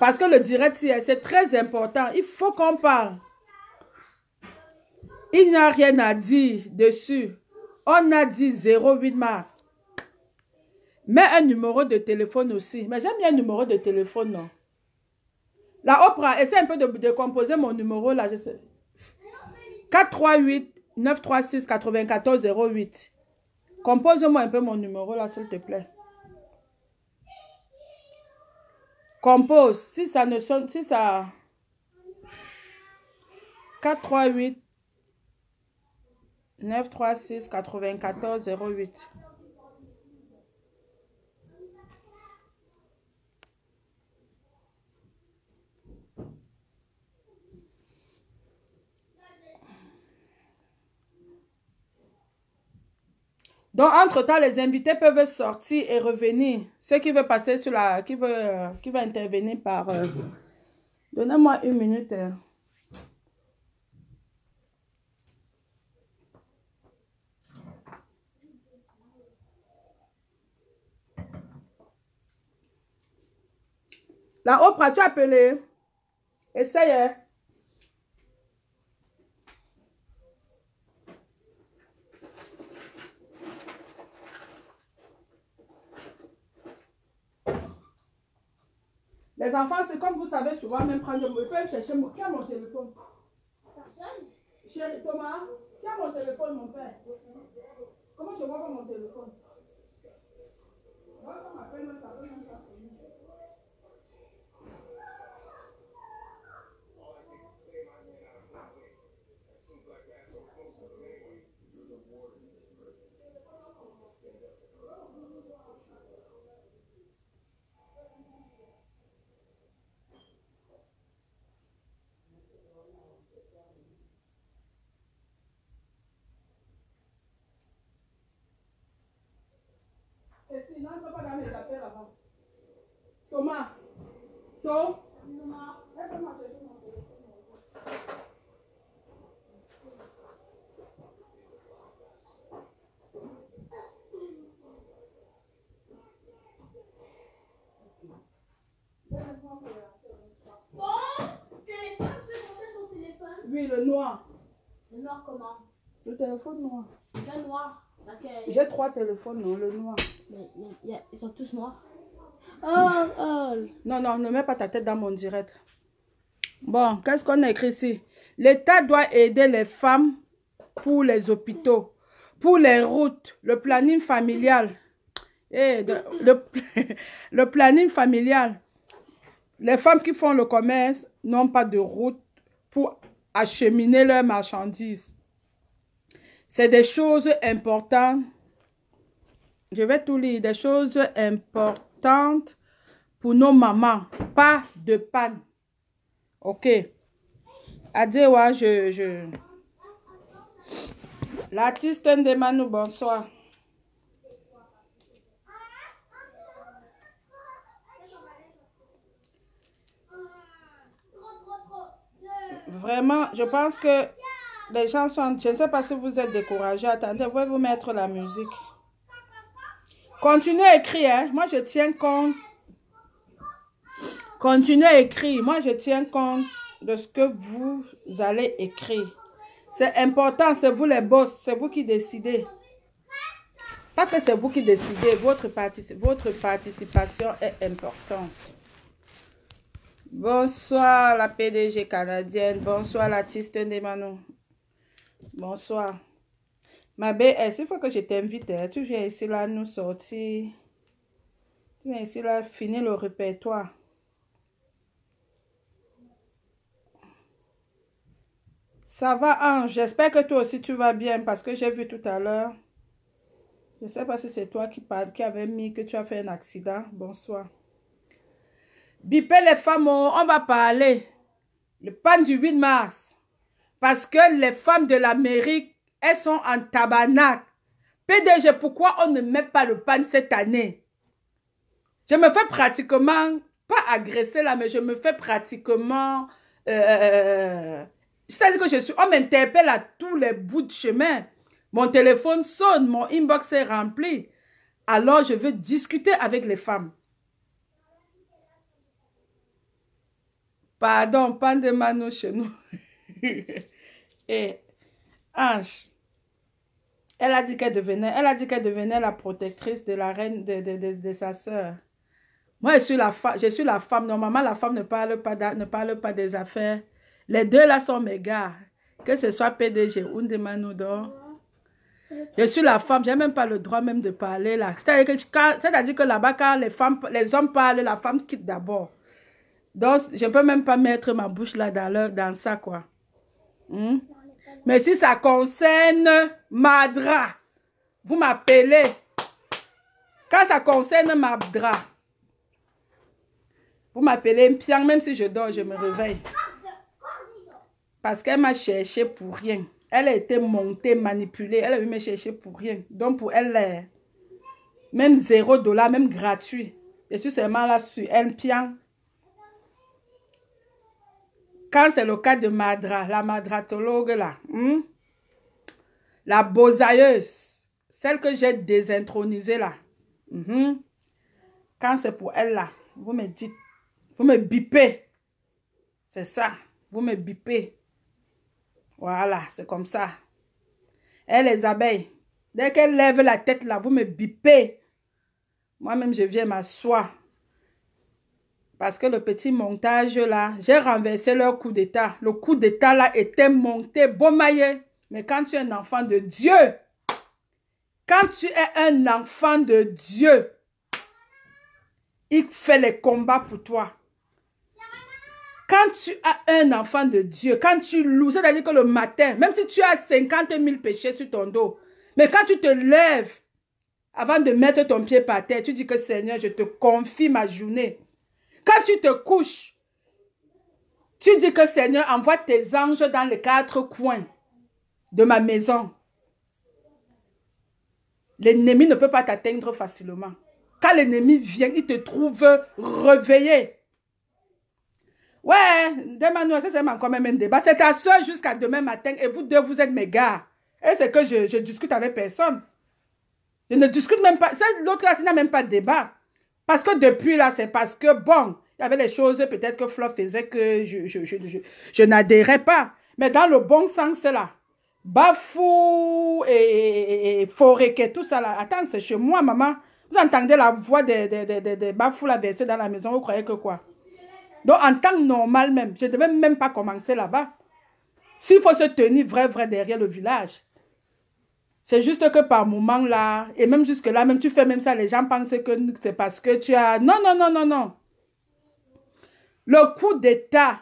Parce que le direct, c'est très important. Il faut qu'on parle. Il n'y a rien à dire dessus. On a dit 08 mars. Mets un numéro de téléphone aussi. Mais j'aime bien un numéro de téléphone, non? La Oprah, essaie un peu de composer mon numéro là. 438 936 94 08. Compose-moi un peu mon numéro là, s'il te plaît. Compose. Si ça ne sonne, si ça... 438 936 94 08. Donc, entre-temps, les invités peuvent sortir et revenir. Ceux qui veulent passer sur la... qui veut intervenir par... Donnez-moi une minute. La Oprah, tu as appelé. Essaye. Hein. Les enfants, c'est comme vous savez souvent même prendre mon téléphone, chercher mon... Qui a mon téléphone? Personne. Chérie, Thomas, qui a mon téléphone, mon père? Comment je vois pas mon téléphone? Moi, on m'appelle même ça. Et sinon, je ne peux pas dans mes affaires là-bas. Thomas. Thomas. Aide-moi à chercher mon téléphone. Oui, le noir. Le noir comment? Le téléphone noir. Le noir. J'ai 3 téléphones, non, le noir. Ils sont tous noirs. Oh. Non, non, ne mets pas ta tête dans mon direct. Bon, qu'est-ce qu'on a écrit ici? L'État doit aider les femmes pour les hôpitaux, pour les routes, le planning familial. Le planning familial. Les femmes qui font le commerce n'ont pas de route pour acheminer leurs marchandises. C'est des choses importantes. Je vais tout lire. Des choses importantes pour nos mamans. Pas de panne. Ok. Adewa, L'artiste Ndemanu, bonsoir. Vraiment, je pense que les gens sont... Je ne sais pas si vous êtes découragés. Attendez, je vais vous mettre la musique. Continuez à écrire. Hein? Moi, je tiens compte. Continuez à écrire. Moi, je tiens compte de ce que vous allez écrire. C'est important. C'est vous les boss. C'est vous qui décidez. Pas que c'est vous qui décidez. Votre participation est importante. Bonsoir la PDG canadienne. Bonsoir l'artiste Ndemanu. Bonsoir. Ma BS, il faut que je t'invite. Hein. Tu viens ici là nous sortir. Tu viens ici là finir le répertoire. Ça va Ange. J'espère que toi aussi tu vas bien parce que j'ai vu tout à l'heure. Je ne sais pas si c'est toi qui avait mis que tu as fait un accident. Bonsoir. Bipez les femmes, on va parler. Le pan du 8 mars. Parce que les femmes de l'Amérique, elles sont en tabarnak. PDG, pourquoi on ne met pas le pan cette année? Je me fais pratiquement, pas agresser là, mais je me fais pratiquement... c'est-à-dire que on m'interpelle à tous les bouts de chemin. Mon téléphone sonne, mon inbox est rempli. Alors, je veux discuter avec les femmes. Pardon, pas de mano chez nous. Et Ange, elle a dit qu'elle devenait la protectrice de la reine de sa soeur. Moi, je suis la femme. Normalement, la femme ne parle pas des affaires. Les deux là sont mes gars. Que ce soit PDG ou Ndemanu. Je suis la femme. Je n'ai même pas le droit même de parler là. C'est-à-dire que là-bas, quand les hommes parlent, la femme quitte d'abord. Donc, je ne peux même pas mettre ma bouche là dans ça, quoi. Mais si ça concerne Madra, vous m'appelez. Quand ça concerne Madra, vous m'appelez Mpiang, même si je dors, je me réveille. Parce qu'elle m'a cherché pour rien. Elle a été montée, manipulée. Elle a eu me chercher pour rien. Donc pour elle, même $0, même gratuit. Je suis seulement là sur un pian. Quand c'est le cas de Madra, la madratologue là, la bosailleuse, celle que j'ai désintronisée là, quand c'est pour elle là, vous me dites, vous me bipez. C'est ça, vous me bipez. Voilà, c'est comme ça. Et les abeilles, dès qu'elles lèvent la tête là, vous me bipez. Moi-même, je viens m'asseoir. Parce que le petit montage là, j'ai renversé leur coup d'état. Le coup d'état là était monté, beaumaillé. Mais quand tu es un enfant de Dieu, quand tu es un enfant de Dieu, il fait les combats pour toi. Quand tu as un enfant de Dieu, quand tu loues, c'est-à-dire que le matin, même si tu as 50 000 péchés sur ton dos, mais quand tu te lèves, avant de mettre ton pied par terre, tu dis que Seigneur, je te confie ma journée. Quand tu te couches, tu dis que Seigneur, envoie tes anges dans les 4 coins de ma maison. L'ennemi ne peut pas t'atteindre facilement. Quand l'ennemi vient, il te trouve réveillé. Ouais, demain, ça c'est quand même un débat. C'est ta soeur jusqu'à demain matin et vous deux, vous êtes mes gars. Et c'est que je discute avec personne. Je ne discute même pas. L'autre là, il n'a même pas de débat. Parce que depuis là, c'est parce que bon, il y avait des choses peut-être que Flo faisait que je n'adhérais pas. Mais dans le bon sens là, Bafou et Foreke, tout ça là. Attends, c'est chez moi, maman. Vous entendez la voix des Bafou là versée dans la maison, vous croyez que quoi? Donc, en temps normal même, je ne devais même pas commencer là-bas. S'il faut se tenir vrai derrière le village. C'est juste que par moment là, et même jusque là, même tu fais même ça, les gens pensent que c'est parce que tu as... Non. Le coup d'état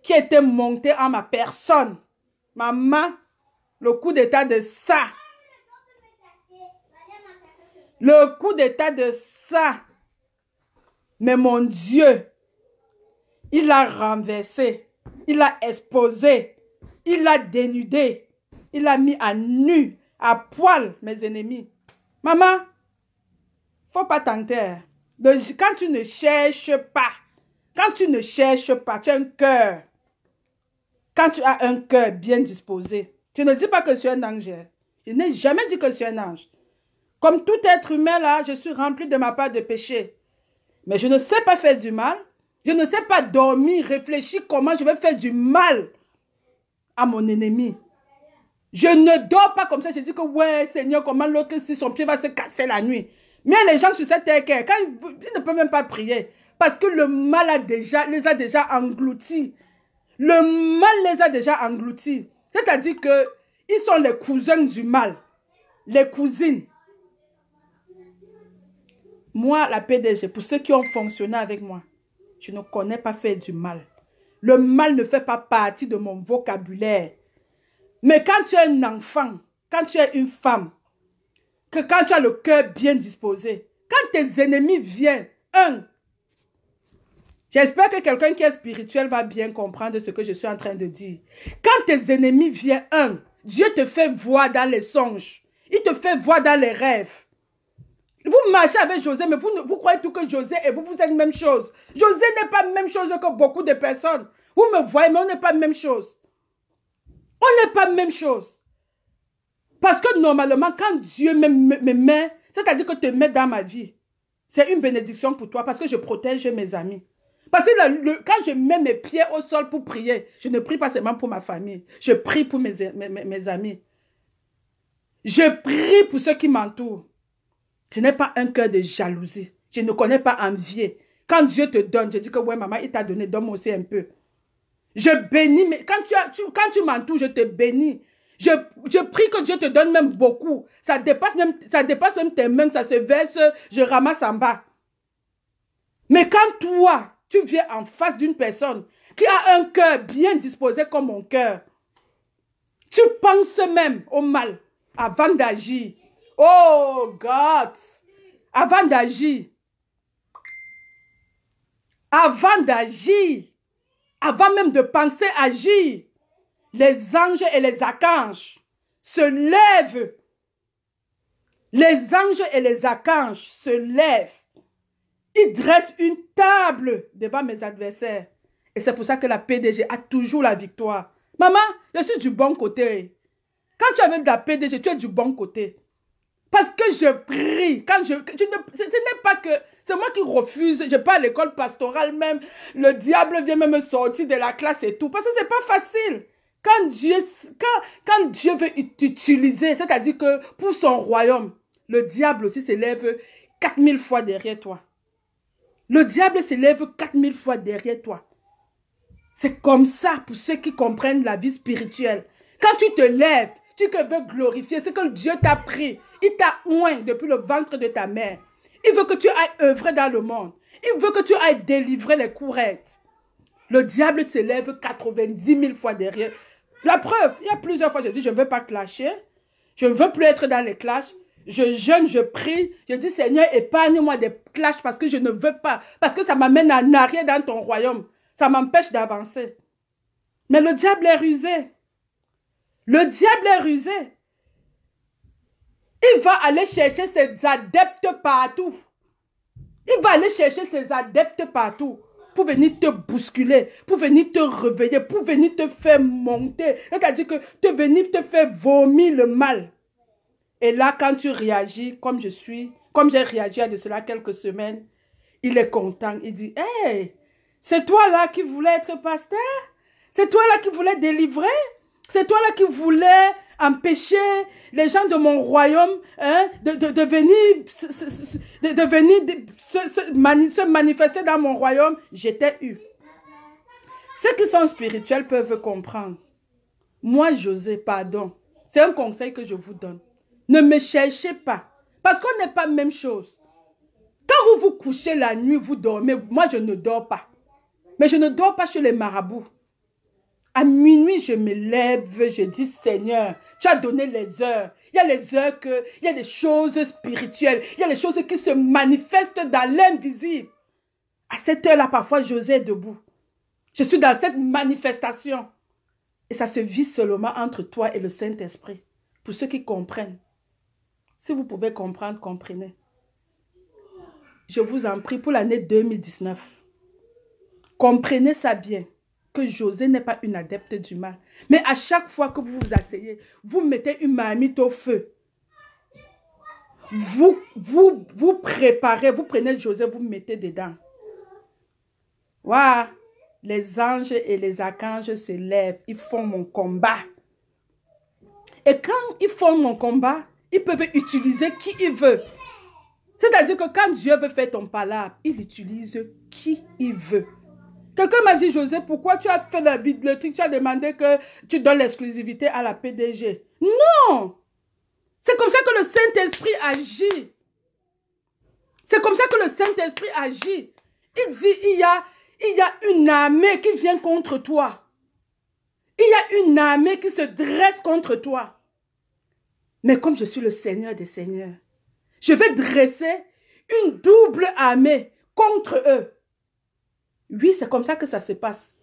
qui était monté en ma personne, maman, le coup d'état de ça. Le coup d'état de ça. Mais mon Dieu, il l'a renversé, il l'a exposé, il l'a dénudé, il l'a mis à nu, à poil, mes ennemis. Maman, faut pas tenter. Quand tu ne cherches pas, tu as un cœur. Quand tu as un cœur bien disposé, tu ne dis pas que tu es un ange. Je n'ai jamais dit que tu es un ange. Comme tout être humain là, je suis rempli de ma part de péché. Mais je ne sais pas faire du mal. Je ne sais pas dormir, réfléchir comment je vais faire du mal à mon ennemi. Je ne dors pas comme ça. Je dis que ouais, Seigneur, comment l'autre, si son pied va se casser la nuit. Mais les gens sur cette terre, quand ils ne peuvent même pas prier. Parce que le mal les a déjà engloutis. Le mal les a déjà engloutis. C'est-à-dire qu'ils sont les cousins du mal. Les cousines. Moi, la PDG, pour ceux qui ont fonctionné avec moi, je ne connais pas faire du mal. Le mal ne fait pas partie de mon vocabulaire. Mais quand tu es un enfant, quand tu es une femme, quand tu as le cœur bien disposé, quand tes ennemis viennent, j'espère que quelqu'un qui est spirituel va bien comprendre ce que je suis en train de dire. Quand tes ennemis viennent, Dieu te fait voir dans les songes. Il te fait voir dans les rêves. Vous marchez avec José, mais vous croyez tout que José et vous êtes même chose. José n'est pas la même chose que beaucoup de personnes. Vous me voyez, mais on n'est pas la même chose. On n'est pas la même chose. Parce que normalement, quand Dieu me met, c'est-à-dire que te met dans ma vie, c'est une bénédiction pour toi parce que je protège mes amis. Parce que quand je mets mes pieds au sol pour prier, je ne prie pas seulement pour ma famille. Je prie pour mes amis. Je prie pour ceux qui m'entourent. Je n'ai pas un cœur de jalousie. Je ne connais pas envier. Quand Dieu te donne, je dis que ouais, maman, il t'a donné, donne-moi aussi un peu. Je bénis, mais quand tu m'entoures, je te bénis. Je prie que Dieu te donne même beaucoup. Ça dépasse même tes mains, ça se verse, je ramasse en bas. Mais quand toi, tu viens en face d'une personne qui a un cœur bien disposé comme mon cœur, tu penses même au mal avant d'agir. Oh God! Avant d'agir. avant même de penser agir, les anges et les archanges se lèvent. Les anges et les archanges se lèvent. Ils dressent une table devant mes adversaires. Et c'est pour ça que la PDG a toujours la victoire. Maman, je suis du bon côté. Quand tu es avec la PDG, tu es du bon côté. Parce que je prie. Ce n'est pas que... C'est moi qui refuse. Je n'ai pas à l'école pastorale même. Le diable vient même me sortir de la classe et tout. Parce que ce n'est pas facile. Quand Dieu veut t'utiliser, c'est-à-dire que pour son royaume, le diable aussi s'élève 4000 fois derrière toi. Le diable s'élève 4000 fois derrière toi. C'est comme ça pour ceux qui comprennent la vie spirituelle. Quand tu te lèves, tu veux glorifier ce que Dieu t'a pris. Il t'a oint depuis le ventre de ta mère. Il veut que tu ailles œuvrer dans le monde. Il veut que tu ailles délivrer les courettes. Le diable s'élève 90 000 fois derrière. La preuve, il y a plusieurs fois, j'ai dit, je ne veux pas clasher. Je ne veux plus être dans les clashs. Je jeûne, je prie. Je dis, Seigneur, épargne-moi des clashs parce que je ne veux pas. Parce que ça m'amène en arrière dans ton royaume. Ça m'empêche d'avancer. Mais le diable est rusé. Le diable est rusé. Il va aller chercher ses adeptes partout. Il va aller chercher ses adeptes partout pour venir te bousculer, pour venir te réveiller, pour venir te faire monter. C'est-à-dire que venir te faire vomir le mal. Et là, quand tu réagis comme j'ai réagi à de cela quelques semaines, il est content. Il dit, « Hey, c'est toi là qui voulais être pasteur? C'est toi là qui voulais délivrer? C'est toi là qui voulais empêcher les gens de mon royaume de venir se manifester dans mon royaume. J'étais eu. » Ceux qui sont spirituels peuvent comprendre. Moi, José, pardon. C'est un conseil que je vous donne. Ne me cherchez pas. Parce qu'on n'est pas la même chose. Quand vous vous couchez la nuit, vous dormez. Moi, je ne dors pas. Mais je ne dors pas chez les marabouts. À minuit, je me lève, je dis, Seigneur, tu as donné les heures. Il y a les heures il y a des choses spirituelles. Il y a les choses qui se manifestent dans l'invisible. À cette heure-là, parfois, José est debout. Je suis dans cette manifestation. Et ça se vit seulement entre toi et le Saint-Esprit. Pour ceux qui comprennent. Si vous pouvez comprendre, comprenez. Je vous en prie pour l'année 2019. Comprenez ça bien. Que José n'est pas une adepte du mal. Mais à chaque fois que vous vous asseyez, vous mettez une marmite au feu. Vous préparez, vous prenez José, vous mettez dedans. Waouh! Les anges et les archanges se lèvent. Ils font mon combat. Et quand ils font mon combat, ils peuvent utiliser qui ils veulent. C'est-à-dire que quand Dieu veut faire ton palabre, il utilise qui il veut. Quelqu'un m'a dit, José, pourquoi tu as fait le truc, tu as demandé que tu donnes l'exclusivité à la PDG. Non! C'est comme ça que le Saint-Esprit agit. C'est comme ça que le Saint-Esprit agit. Il dit, il y a une armée qui vient contre toi. Il y a une armée qui se dresse contre toi. Mais comme je suis le Seigneur des Seigneurs, je vais dresser une double armée contre eux. Oui, c'est comme ça que ça se passe.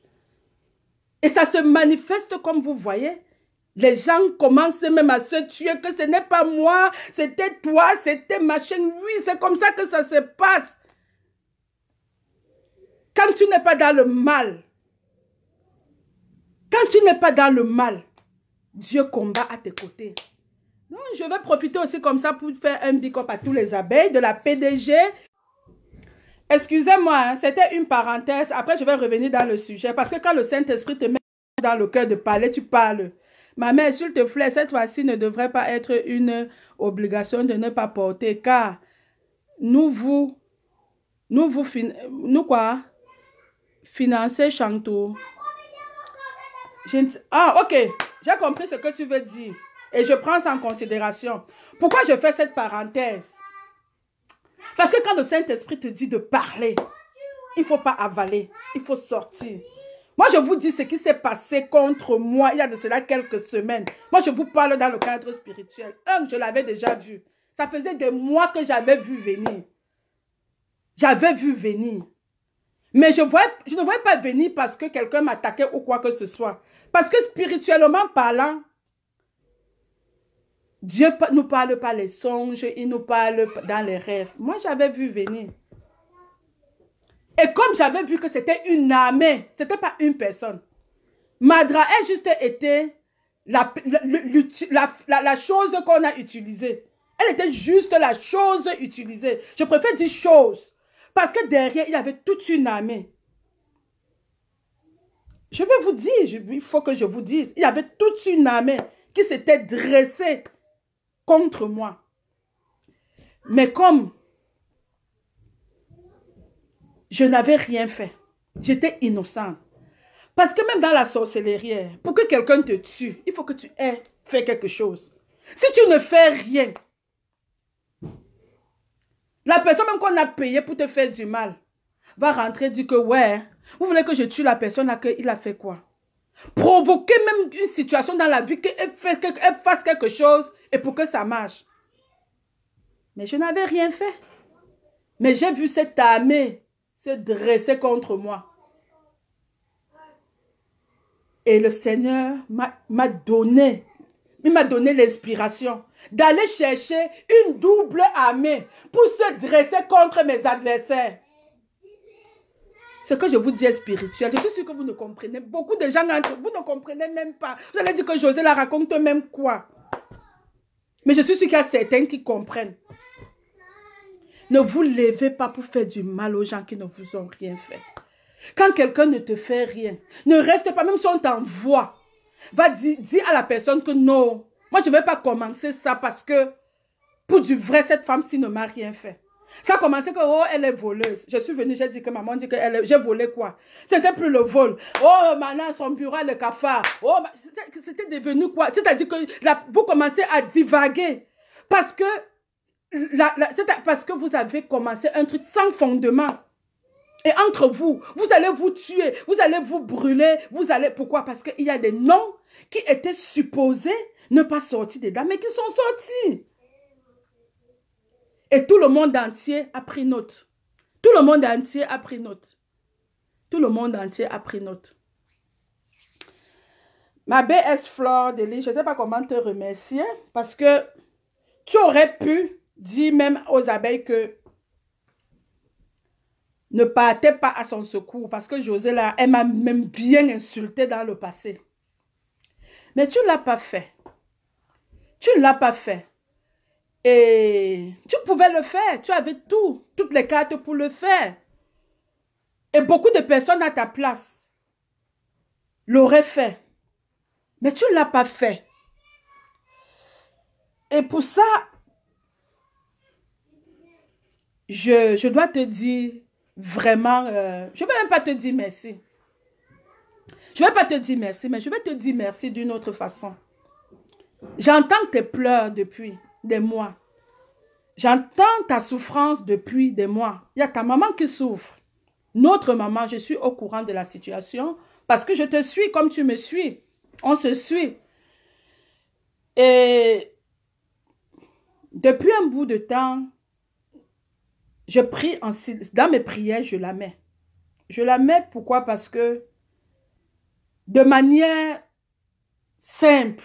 Et ça se manifeste comme vous voyez. Les gens commencent même à se tuer, que ce n'est pas moi, c'était toi, c'était ma chaîne. Oui, c'est comme ça que ça se passe. Quand tu n'es pas dans le mal, Dieu combat à tes côtés. Donc, je vais profiter aussi comme ça pour faire un big up à tous les abeilles de la PDG. Excusez-moi, hein, c'était une parenthèse. Après, je vais revenir dans le sujet. Parce que quand le Saint-Esprit te met dans le cœur de parler, tu parles. Ma mère, s'il te plaît, cette fois-ci ne devrait pas être une obligation de ne pas porter. Car financer Chantou. Ah, ok. J'ai compris ce que tu veux dire. Et je prends ça en considération. Pourquoi je fais cette parenthèse? Parce que quand le Saint-Esprit te dit de parler, il ne faut pas avaler, il faut sortir. Moi, je vous dis ce qui s'est passé contre moi il y a de cela quelques semaines. Moi, je vous parle dans le cadre spirituel. Je l'avais déjà vu. Ça faisait des mois que j'avais vu venir. J'avais vu venir. Mais je ne voyais pas venir parce que quelqu'un m'attaquait ou quoi que ce soit. Parce que spirituellement parlant, Dieu ne nous parle pas les songes, il nous parle dans les rêves. Moi, j'avais vu venir. Et comme j'avais vu que c'était une armée, ce n'était pas une personne. Madra a juste été la chose qu'on a utilisée. Elle était juste la chose utilisée. Je préfère dire chose. Parce que derrière, il y avait toute une armée. Je vais vous dire, il faut que je vous dise, il y avait toute une armée qui s'était dressée contre moi. Mais comme je n'avais rien fait, j'étais innocente. Parce que même dans la sorcellerie, pour que quelqu'un te tue, il faut que tu aies fait quelque chose. Si tu ne fais rien, la personne même qu'on a payée pour te faire du mal va rentrer et dire que ouais, vous voulez que je tue la personne, il a fait quoi? Provoquer même une situation dans la vie qu'elle fasse quelque chose et pour que ça marche. Mais je n'avais rien fait. Mais j'ai vu cette armée se dresser contre moi. Et le Seigneur m'a donné l'inspiration d'aller chercher une double armée pour se dresser contre mes adversaires. Ce que je vous dis est spirituel. Je suis sûre que vous ne comprenez. Beaucoup de gens entre vous ne comprenez même pas. Vous allez dire que José la raconte même quoi. Mais je suis sûre qu'il y a certains qui comprennent. Ne vous levez pas pour faire du mal aux gens qui ne vous ont rien fait. Quand quelqu'un ne te fait rien, ne reste pas, même si on t'envoie, va dire à la personne que non, moi je ne vais pas commencer ça parce que pour du vrai, cette femme-ci ne m'a rien fait. Ça a commencé que, oh, elle est voleuse. Je suis venue, j'ai dit que maman dit que j'ai volé quoi? C'était plus le vol. Oh, maintenant, son bureau, le cafard. Oh, c'était devenu quoi? C'est-à-dire que vous commencez à divaguer. Parce que, parce que vous avez commencé un truc sans fondement. Et entre vous, vous allez vous tuer, vous allez vous brûler, vous allez... Pourquoi? Parce qu'il y a des noms qui étaient supposés ne pas sortir dedans, mais qui sont sortis. Et tout le monde entier a pris note. Tout le monde entier a pris note. Tout le monde entier a pris note. Ma BS Flore de Lys, je ne sais pas comment te remercier parce que tu aurais pu dire même aux abeilles que ne partez pas à son secours parce que José là, elle m'a même bien insulté dans le passé. Mais tu ne l'as pas fait. Tu ne l'as pas fait. Et tu pouvais le faire. Tu avais toutes les cartes pour le faire. Et beaucoup de personnes à ta place l'auraient fait. Mais tu ne l'as pas fait. Et pour ça, je dois te dire vraiment, je ne vais même pas te dire merci. Je ne vais pas te dire merci, mais je vais te dire merci d'une autre façon. J'entends tes pleurs depuis des mois. J'entends ta souffrance depuis des mois. Il y a ta maman qui souffre. Notre maman, je suis au courant de la situation parce que je te suis comme tu me suis. On se suit. Et depuis un bout de temps, je prie en silence. Dans mes prières, je la mets. Je la mets pourquoi? Parce que de manière simple,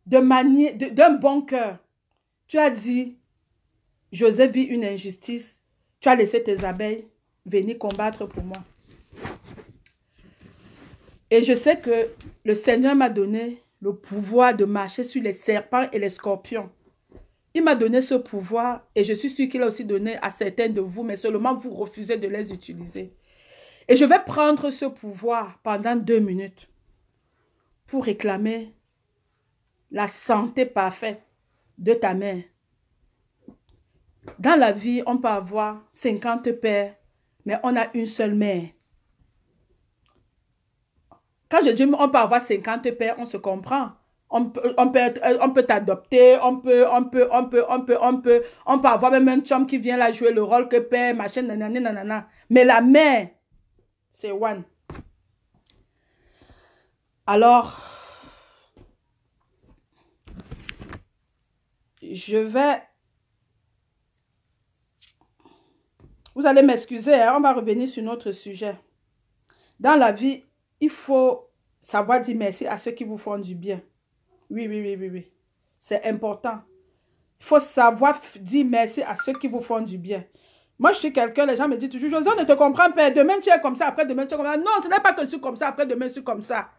d'un bon cœur, tu as dit, José vit une injustice, tu as laissé tes abeilles venir combattre pour moi. Et je sais que le Seigneur m'a donné le pouvoir de marcher sur les serpents et les scorpions. Il m'a donné ce pouvoir et je suis sûre qu'il a aussi donné à certains de vous, mais seulement vous refusez de les utiliser. Et je vais prendre ce pouvoir pendant 2 minutes pour réclamer la santé parfaite de ta mère. Dans la vie, on peut avoir 50 pères, mais on a une seule mère. Quand je dis on peut avoir 50 pères, on se comprend. On peut t'adopter, on peut avoir même un chum qui vient là jouer le rôle que père, machin, nanana, nanana. Mais la mère, c'est one. Alors, vous allez m'excuser, hein, on va revenir sur notre sujet. Dans la vie, il faut savoir dire merci à ceux qui vous font du bien. Oui, oui, oui, oui, oui. C'est important. Il faut savoir dire merci à ceux qui vous font du bien. Moi, je suis quelqu'un, les gens me disent toujours, José, on ne te comprend pas. Demain, tu es comme ça, après demain, tu es comme ça. Non, ce n'est pas que je suis comme ça, après demain, je suis comme ça.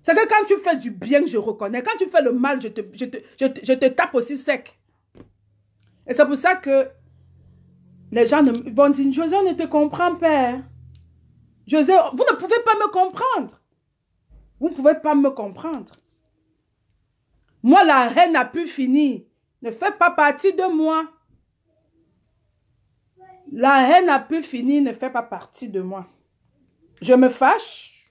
C'est que quand tu fais du bien, que je reconnais. Quand tu fais le mal, je te tape aussi sec. Et c'est pour ça que les gens vont dire, José, on ne te comprend pas. José, vous ne pouvez pas me comprendre. Vous ne pouvez pas me comprendre. Moi, la reine n'a pu finir. Ne fait pas partie de moi. La haine a pu finir, ne fait pas partie de moi. Je me fâche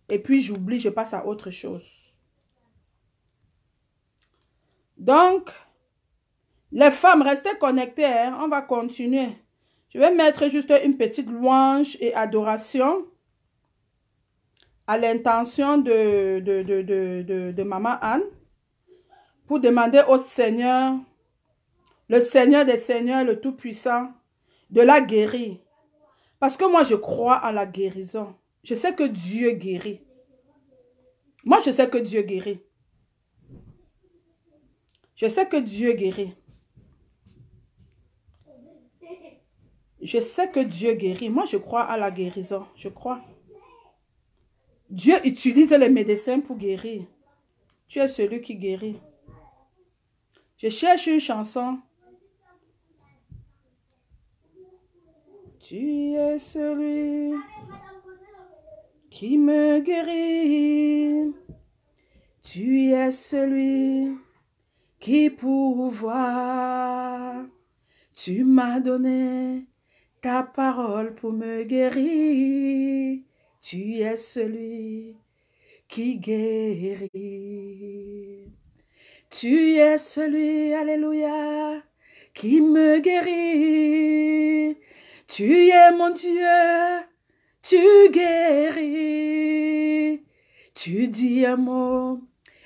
et puis j'oublie, je passe à autre chose. Donc, les femmes, restez connectées, hein? On va continuer. Je vais mettre juste une petite louange et adoration à l'intention de Maman Anne pour demander au Seigneur, le Seigneur des Seigneurs, le Tout-Puissant, de la guérir. Parce que moi, je crois en la guérison. Je sais que Dieu guérit. Moi, je sais que Dieu guérit. Je sais que Dieu guérit. Je sais que Dieu guérit. Moi, je crois à la guérison. Je crois. Dieu utilise les médecins pour guérir. Tu es celui qui guérit. Je cherche une chanson. Tu es celui qui me guérit. Tu es celui qui pourvoit. Tu m'as donné ta parole pour me guérir. Tu es celui qui guérit. Tu es celui, alléluia, qui me guérit. Tu es mon Dieu, tu guéris. Tu dis un mot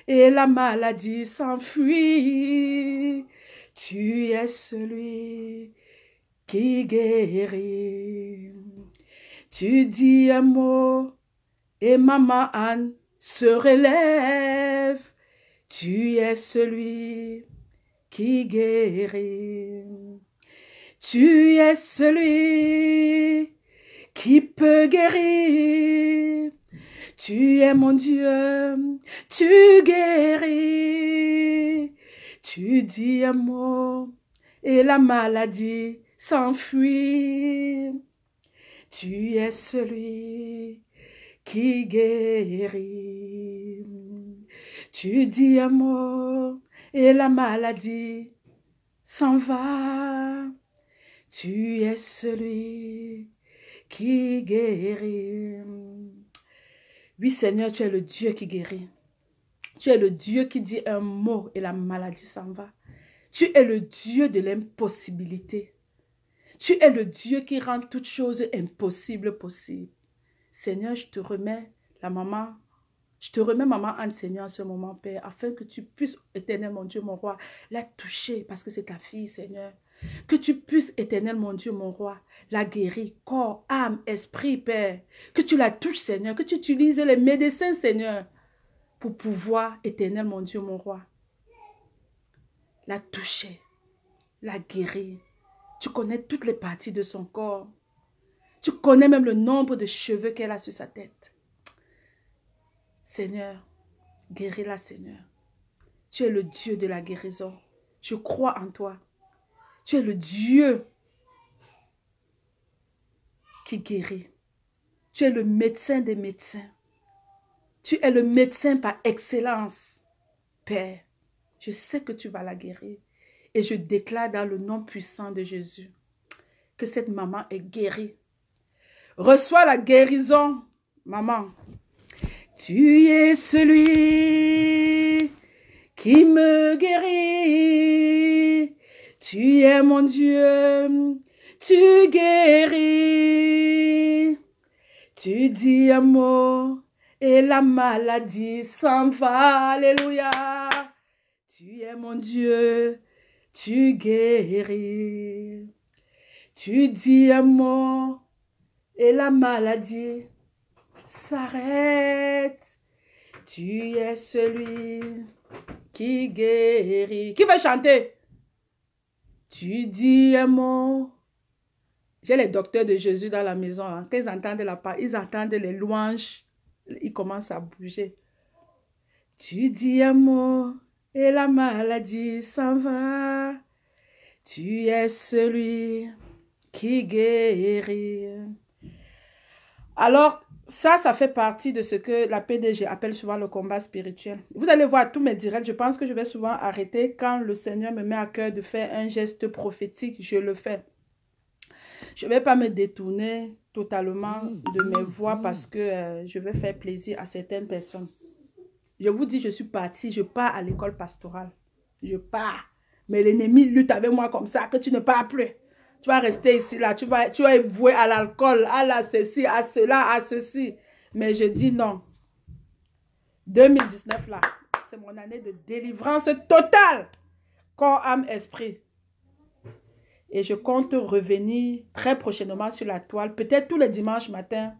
et la maladie s'enfuit. Tu es celui qui guérit. Tu dis un mot et Maman Anne se relève. Tu es celui qui guérit. Tu es celui qui peut guérir. Tu es mon Dieu, tu guéris. Tu dis un mot et la maladie s'enfuit. Tu es celui qui guérit. Tu dis un mot et la maladie s'en va. Tu es celui qui guérit. Oui, Seigneur, tu es le Dieu qui guérit. Tu es le Dieu qui dit un mot et la maladie s'en va. Tu es le Dieu de l'impossibilité. Tu es le Dieu qui rend toutes choses impossibles possibles. Seigneur, je te remets la maman. Je te remets Maman Anne, Seigneur, en ce moment, Père, afin que tu puisses, éternel, mon Dieu, mon roi, la toucher, parce que c'est ta fille, Seigneur. Que tu puisses, éternel, mon Dieu, mon roi, la guérir, corps, âme, esprit, Père. Que tu la touches, Seigneur, que tu utilises les médecins, Seigneur, pour pouvoir, éternel, mon Dieu, mon roi, la toucher, la guérir. Tu connais toutes les parties de son corps. Tu connais même le nombre de cheveux qu'elle a sur sa tête. Seigneur, guéris-la, Seigneur. Tu es le Dieu de la guérison. Je crois en toi. Tu es le Dieu qui guérit. Tu es le médecin des médecins. Tu es le médecin par excellence. Père, je sais que tu vas la guérir. Et je déclare dans le nom puissant de Jésus que cette maman est guérie. Reçois la guérison, maman. Tu es celui qui me guérit. Tu es mon Dieu, tu guéris. Tu dis un mot et la maladie s'en va. Alléluia. Tu es mon Dieu, tu guéris. Tu dis un mot et la maladie s'arrête. Tu es celui qui guérit. Qui veut chanter? Tu dis un mot. J'ai les docteurs de Jésus dans la maison. Hein. Quand ils entendent la part, ils entendent les louanges. Ils commencent à bouger. Tu dis un mot et la maladie s'en va. Tu es celui qui guérit. Alors, ça fait partie de ce que la PDG appelle souvent le combat spirituel. Vous allez voir tous mes directs, je pense que je vais souvent arrêter quand le Seigneur me met à cœur de faire un geste prophétique, je le fais. Je ne vais pas me détourner totalement de mes voix parce que je vais faire plaisir à certaines personnes. Je vous dis, je suis partie, je pars à l'école pastorale. Je pars. Mais l'ennemi lutte avec moi comme ça, que tu ne pars plus. Tu vas rester ici, là, tu vas vouer à l'alcool, à la ceci, à cela, à ceci. Mais je dis non. 2019, là, c'est mon année de délivrance totale. Corps, âme, esprit. Et je compte revenir très prochainement sur la toile, peut-être tous les dimanches matin,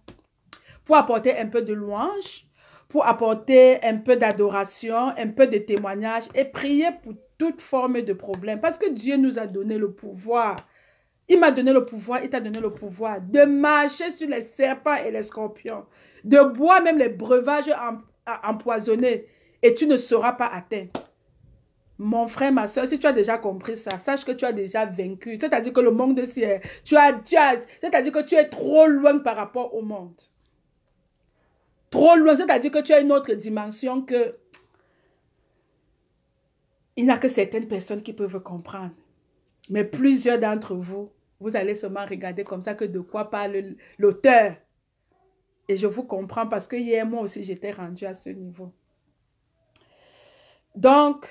pour apporter un peu de louange, pour apporter un peu d'adoration, un peu de témoignage et prier pour toute forme de problème. Parce que Dieu nous a donné le pouvoir. Il m'a donné le pouvoir, il t'a donné le pouvoir de marcher sur les serpents et les scorpions, de boire même les breuvages empoisonnés et tu ne seras pas atteint. Mon frère, ma soeur, si tu as déjà compris ça, sache que tu as déjà vaincu. C'est-à-dire que le monde c'est-à-dire que tu es trop loin par rapport au monde. Trop loin, c'est-à-dire que tu as une autre dimension que il n'y a que certaines personnes qui peuvent comprendre. Mais plusieurs d'entre vous, vous allez seulement regarder comme ça que de quoi parle l'auteur. Et je vous comprends parce que hier, moi aussi, j'étais rendue à ce niveau. Donc,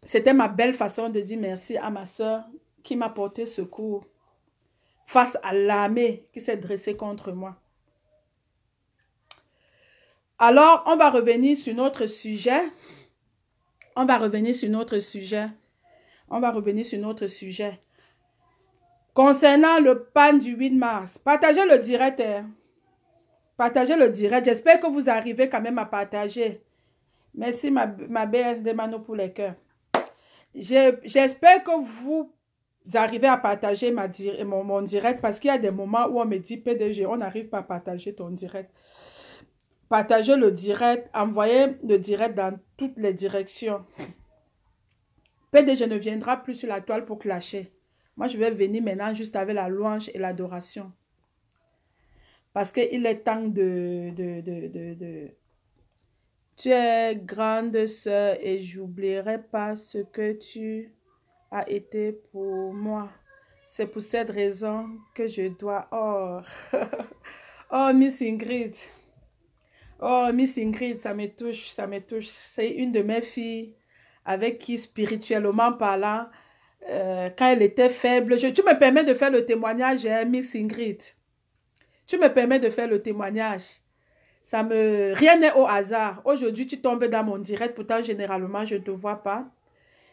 c'était ma belle façon de dire merci à ma soeur qui m'a porté secours face à l'armée qui s'est dressée contre moi. Alors, on va revenir sur notre sujet. On va revenir sur notre sujet. Concernant le pan du 8 mars, partagez le direct. Partagez le direct. J'espère que vous arrivez quand même à partager. Merci ma BSD Mano pour les cœurs. J'espère que vous arrivez à partager mon direct parce qu'il y a des moments où on me dit PDG, on n'arrive pas à partager ton direct. Partagez le direct, envoyez le direct dans toutes les directions. PDG ne viendra plus sur la toile pour clasher. Moi, je vais venir maintenant juste avec la louange et l'adoration. Parce qu'il est temps Tu es grande sœur et j'oublierai pas ce que tu as été pour moi. C'est pour cette raison que je dois... Oh, oh Miss Ingrid. Oh Miss Ingrid, ça me touche, ça me touche. C'est une de mes filles avec qui, spirituellement parlant, quand elle était faible, tu me permets de faire le témoignage, Miss Ingrid. Tu me permets de faire le témoignage. Rien n'est au hasard. Aujourd'hui, tu tombes dans mon direct, pourtant, généralement, je ne te vois pas.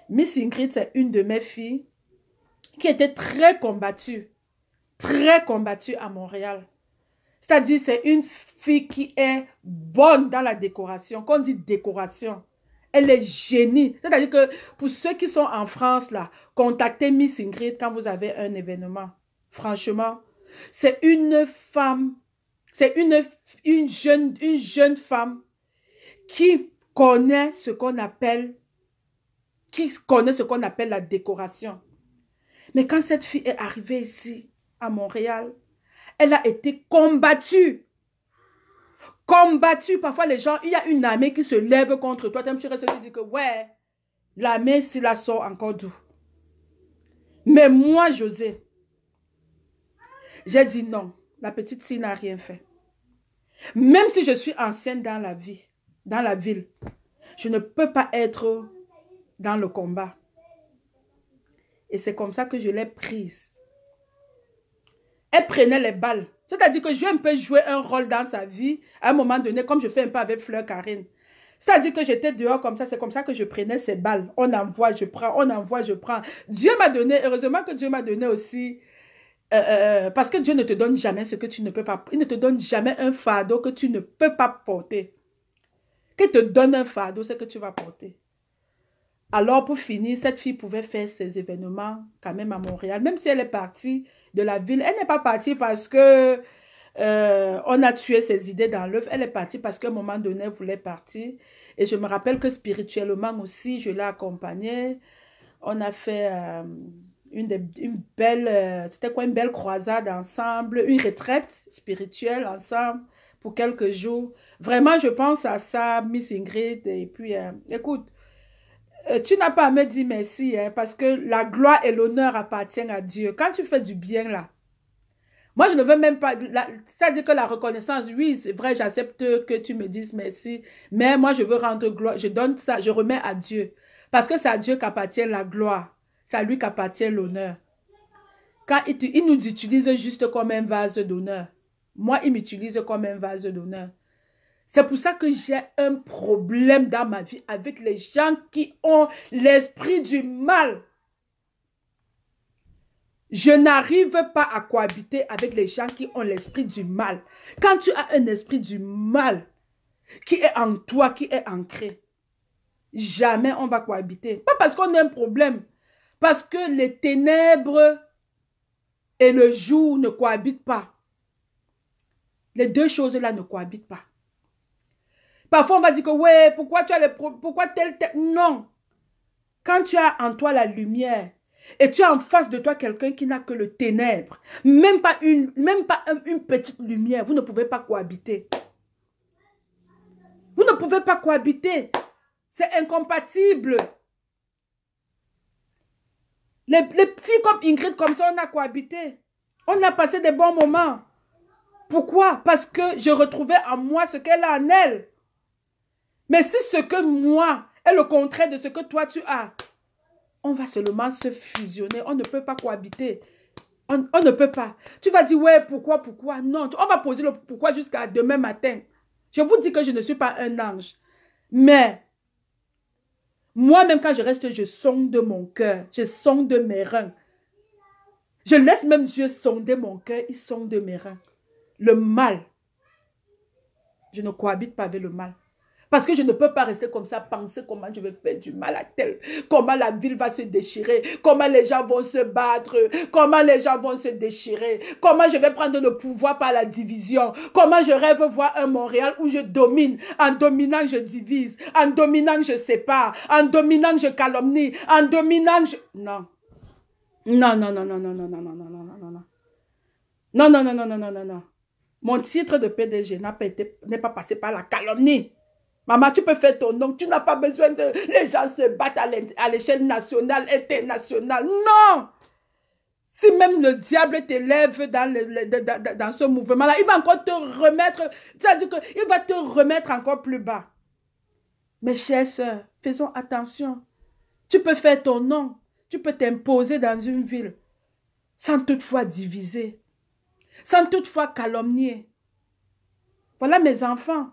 Miss Ingrid, c'est une de mes filles qui était très combattue à Montréal. C'est-à-dire, c'est une fille qui est bonne dans la décoration. Quand on dit décoration, elle est génie. C'est-à-dire que pour ceux qui sont en France, là, contactez Miss Ingrid quand vous avez un événement. Franchement, c'est une femme, c'est une jeune femme qui connaît ce qu'on appelle la décoration. Mais quand cette fille est arrivée ici, à Montréal, elle a été combattue. Combattue. Parfois, les gens, il y a une armée qui se lève contre toi. Tu restes et tu dis que, ouais, l'armée, s'il la sort encore d'où. Mais moi, José, j'ai dit non. La petite fille n'a rien fait. Même si je suis ancienne dans la ville, je ne peux pas être dans le combat. Et c'est comme ça que je l'ai prise. Elle prenait les balles. C'est-à-dire que j'ai un peu joué un rôle dans sa vie, à un moment donné, comme je fais un peu avec Fleur Karine. C'est-à-dire que j'étais dehors comme ça, c'est comme ça que je prenais ces balles. On envoie, je prends, on envoie, je prends. Dieu m'a donné, heureusement que Dieu m'a donné aussi parce que Dieu ne te donne jamais ce que tu ne peux pas. Il ne te donne jamais un fardeau que tu ne peux pas porter. Qu'il te donne un fardeau, c'est que tu vas porter. Alors, pour finir, cette fille pouvait faire ses événements quand même à Montréal. Même si elle est partie de la ville, elle n'est pas partie parce que on a tué ses idées dans l'œuf. Elle est partie parce qu'à un moment donné, elle voulait partir. Et je me rappelle que spirituellement aussi, je l'ai accompagnée. On a fait une belle, c'était quoi, une belle croisade ensemble, une retraite spirituelle ensemble pour quelques jours. Vraiment, je pense à ça, Miss Ingrid. Et puis, écoute, tu n'as pas à me dire merci, hein, parce que la gloire et l'honneur appartiennent à Dieu. Quand tu fais du bien, là, moi, je ne veux même pas, c'est-à-dire que la reconnaissance, oui, c'est vrai, j'accepte que tu me dises merci, mais moi, je veux rendre gloire, je donne ça, je remets à Dieu, parce que c'est à Dieu qu'appartient la gloire, c'est à lui qu'appartient l'honneur. Quand il nous utilise juste comme un vase d'honneur, moi, il m'utilise comme un vase d'honneur. C'est pour ça que j'ai un problème dans ma vie avec les gens qui ont l'esprit du mal. Je n'arrive pas à cohabiter avec les gens qui ont l'esprit du mal. Quand tu as un esprit du mal qui est en toi, qui est ancré, jamais on va cohabiter. Pas parce qu'on a un problème, parce que les ténèbres et le jour ne cohabitent pas. Les deux choses-là ne cohabitent pas. Parfois, on va dire que, ouais, pourquoi tu as pourquoi tel... Non. Quand tu as en toi la lumière et tu as en face de toi quelqu'un qui n'a que le ténèbre, même pas une petite lumière, vous ne pouvez pas cohabiter. Vous ne pouvez pas cohabiter. C'est incompatible. Les filles comme Ingrid, comme ça, on a cohabité. On a passé des bons moments. Pourquoi? Parce que je retrouvais en moi ce qu'elle a en elle. Mais si ce que moi est le contraire de ce que toi tu as, on va seulement se fusionner. On ne peut pas cohabiter. On ne peut pas. Tu vas dire, ouais, pourquoi? Non, on va poser le pourquoi jusqu'à demain matin. Je vous dis que je ne suis pas un ange. Mais, moi-même, quand je reste, je sonde mon cœur. Je sonde mes reins. Je laisse même Dieu sonder mon cœur. Il sonde mes reins. Le mal. Je ne cohabite pas avec le mal. Parce que je ne peux pas rester comme ça, penser comment je vais faire du mal à tel, comment la ville va se déchirer, comment les gens vont se battre, comment les gens vont se déchirer, comment je vais prendre le pouvoir par la division, comment je rêve voir un Montréal où je domine, en dominant je divise, en dominant je sépare, en dominant je calomnie, en dominant je... Non. Non, non, non, non, non, non, non, non, non, non, non, non. Non, non, non, non, non, non, non, non. Mon titre de PDG n'est pas passé par la calomnie. Maman, tu peux faire ton nom. Tu n'as pas besoin de... Les gens se battent à l'échelle nationale, internationale. Non! Si même le diable t'élève dans ce mouvement-là, il va encore te remettre... C'est-à-dire qu'il va te remettre encore plus bas. Mes chères sœurs, faisons attention. Tu peux faire ton nom. Tu peux t'imposer dans une ville sans toutefois diviser. Sans toutefois calomnier. Voilà mes enfants.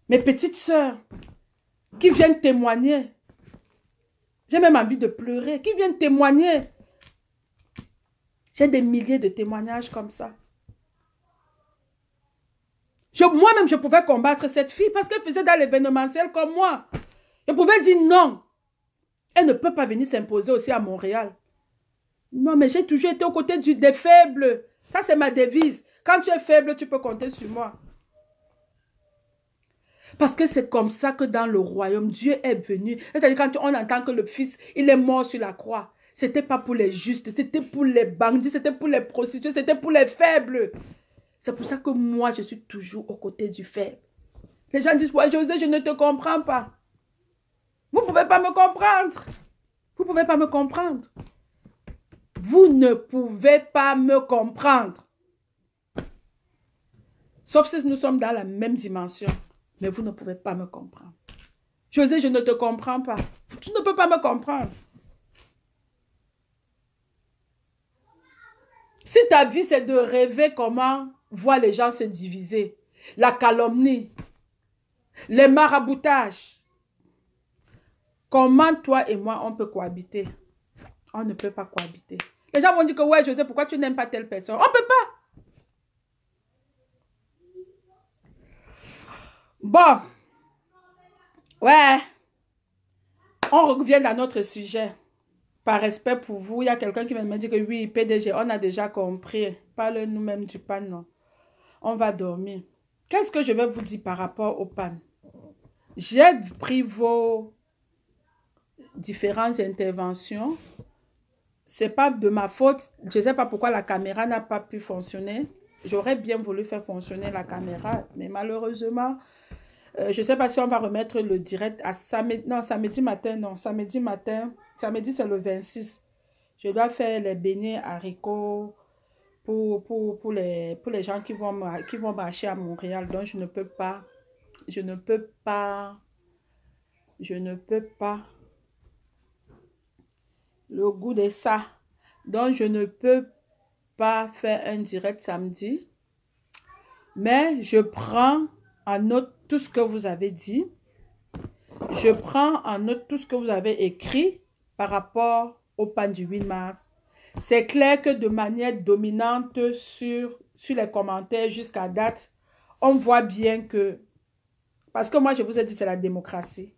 Mes petites sœurs qui viennent témoigner. J'ai même envie de pleurer. Qui viennent témoigner. J'ai des milliers de témoignages comme ça. Moi-même, je pouvais combattre cette fille parce qu'elle faisait dans l'événementiel comme moi. Je pouvais dire non. Elle ne peut pas venir s'imposer aussi à Montréal. Non, mais j'ai toujours été aux côtés des faibles. Ça, c'est ma devise. Quand tu es faible, tu peux compter sur moi. Parce que c'est comme ça que dans le royaume, Dieu est venu. C'est-à-dire quand on entend que le Fils, il est mort sur la croix. Ce n'était pas pour les justes, c'était pour les bandits, c'était pour les prostituées, c'était pour les faibles. C'est pour ça que moi, je suis toujours aux côtés du faible. Les gens disent, ouais, José, je ne te comprends pas. Vous ne pouvez pas me comprendre. Vous ne pouvez pas me comprendre. Vous ne pouvez pas me comprendre. Sauf si nous sommes dans la même dimension. Mais vous ne pouvez pas me comprendre. José, je ne te comprends pas. Tu ne peux pas me comprendre. Si ta vie, c'est de rêver comment voir les gens se diviser, la calomnie, les maraboutages, comment toi et moi, on peut cohabiter? On ne peut pas cohabiter. Les gens vont dire que, ouais, José, pourquoi tu n'aimes pas telle personne? On ne peut pas. Bon. Ouais. On revient à notre sujet. Par respect pour vous, il y a quelqu'un qui me dit que oui, PDG, on a déjà compris. Parle nous-mêmes du pan, non. On va dormir. Qu'est-ce que je vais vous dire par rapport au pan? J'ai pris vos différentes interventions. C'est pas de ma faute. Je ne sais pas pourquoi la caméra n'a pas pu fonctionner. J'aurais bien voulu faire fonctionner la caméra, mais malheureusement, je ne sais pas si on va remettre le direct à samedi. Non, samedi matin, non. Samedi matin. Samedi, c'est le 26. Je dois faire les beignets haricots pour les gens qui vont marcher à Montréal. Donc, je ne peux pas. Le goût de ça. Donc, je ne peux pas faire un direct samedi. Mais je prends en note tout ce que vous avez dit. Je prends en note tout ce que vous avez écrit par rapport au pan du 8 mars. C'est clair que de manière dominante sur les commentaires jusqu'à date, on voit bien que... Parce que moi, je vous ai dit, c'est la démocratie.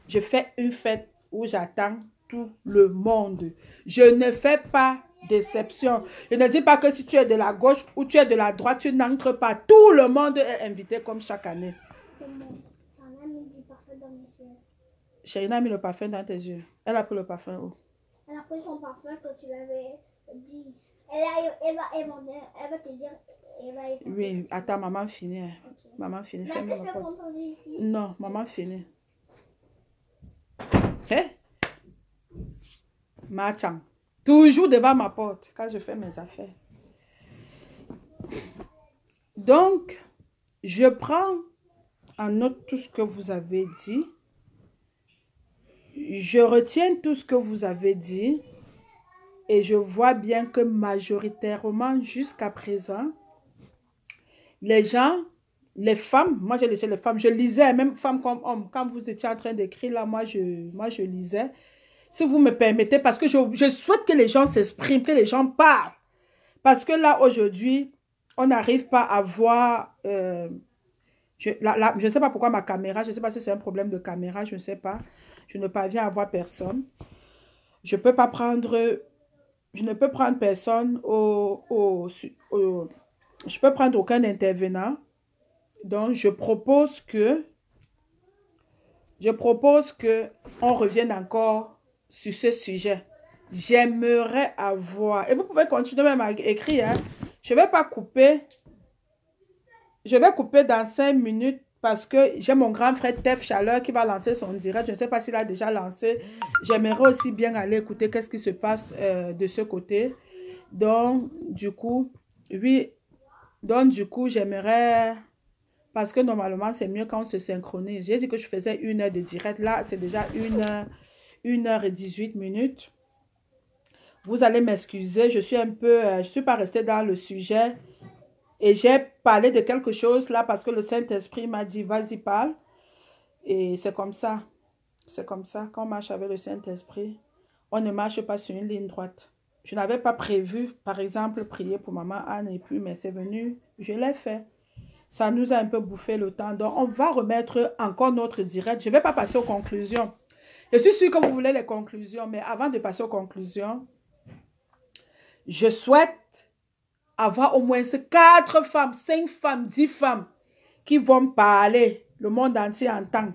Je fais une fête où j'attends tout le monde. Je ne fais pas d'exception. Je ne dis pas que si tu es de la gauche ou tu es de la droite, tu n'entres pas. Tout le monde est invité comme chaque année. Chérina a mis le parfum dans tes yeux. Elle a pris le parfum où? Elle a pris son parfum que tu l'avais dit. Elle va te dire. Oui, attends, maman finit. Okay. Maman finit. Mais est-ce que tu peux m'entendre ici? Non, maman finit. Hé? Marchand. Toujours devant ma porte quand je fais mes affaires. Donc, je prends en note tout ce que vous avez dit. Je retiens tout ce que vous avez dit. Et je vois bien que majoritairement, jusqu'à présent, les gens, les femmes, moi j'ai laissé les femmes, je lisais, même femmes comme hommes. Quand vous étiez en train d'écrire là, moi je lisais. Si vous me permettez, parce que je souhaite que les gens s'expriment, que les gens parlent. Parce que là, aujourd'hui, on n'arrive pas à voir... je ne sais pas pourquoi ma caméra, je ne sais pas si c'est un problème de caméra, je ne sais pas. Je ne parviens à voir personne. Je ne peux pas prendre... Je ne peux prendre personne je peux prendre aucun intervenant. Donc, je propose que on revienne encore sur ce sujet. J'aimerais avoir... Et vous pouvez continuer même à écrire. Hein? Je ne vais pas couper. Je vais couper dans 5 minutes parce que j'ai mon grand frère Tef Chaleur qui va lancer son direct. Je ne sais pas s'il a déjà lancé. J'aimerais aussi bien aller écouter qu'est-ce qui se passe de ce côté. Donc, du coup, oui. Donc, du coup, j'aimerais... Parce que normalement, c'est mieux quand on se synchronise. J'ai dit que je faisais 1 heure de direct. Là, c'est déjà 1 heure et 18 minutes. Vous allez m'excuser. Je suis un peu... je ne suis pas restée dans le sujet. Et j'ai parlé de quelque chose là parce que le Saint-Esprit m'a dit, vas-y, parle. Et c'est comme ça. C'est comme ça. Quand on marche avec le Saint-Esprit, on ne marche pas sur une ligne droite. Je n'avais pas prévu, par exemple, prier pour maman Anne et puis, mais c'est venu, je l'ai fait. Ça nous a un peu bouffé le temps. Donc, on va remettre encore notre direct. Je ne vais pas passer aux conclusions. Je suis sûre que vous voulez les conclusions, mais avant de passer aux conclusions, je souhaite avoir au moins 4 femmes, 5 femmes, 10 femmes qui vont parler, le monde entier entend.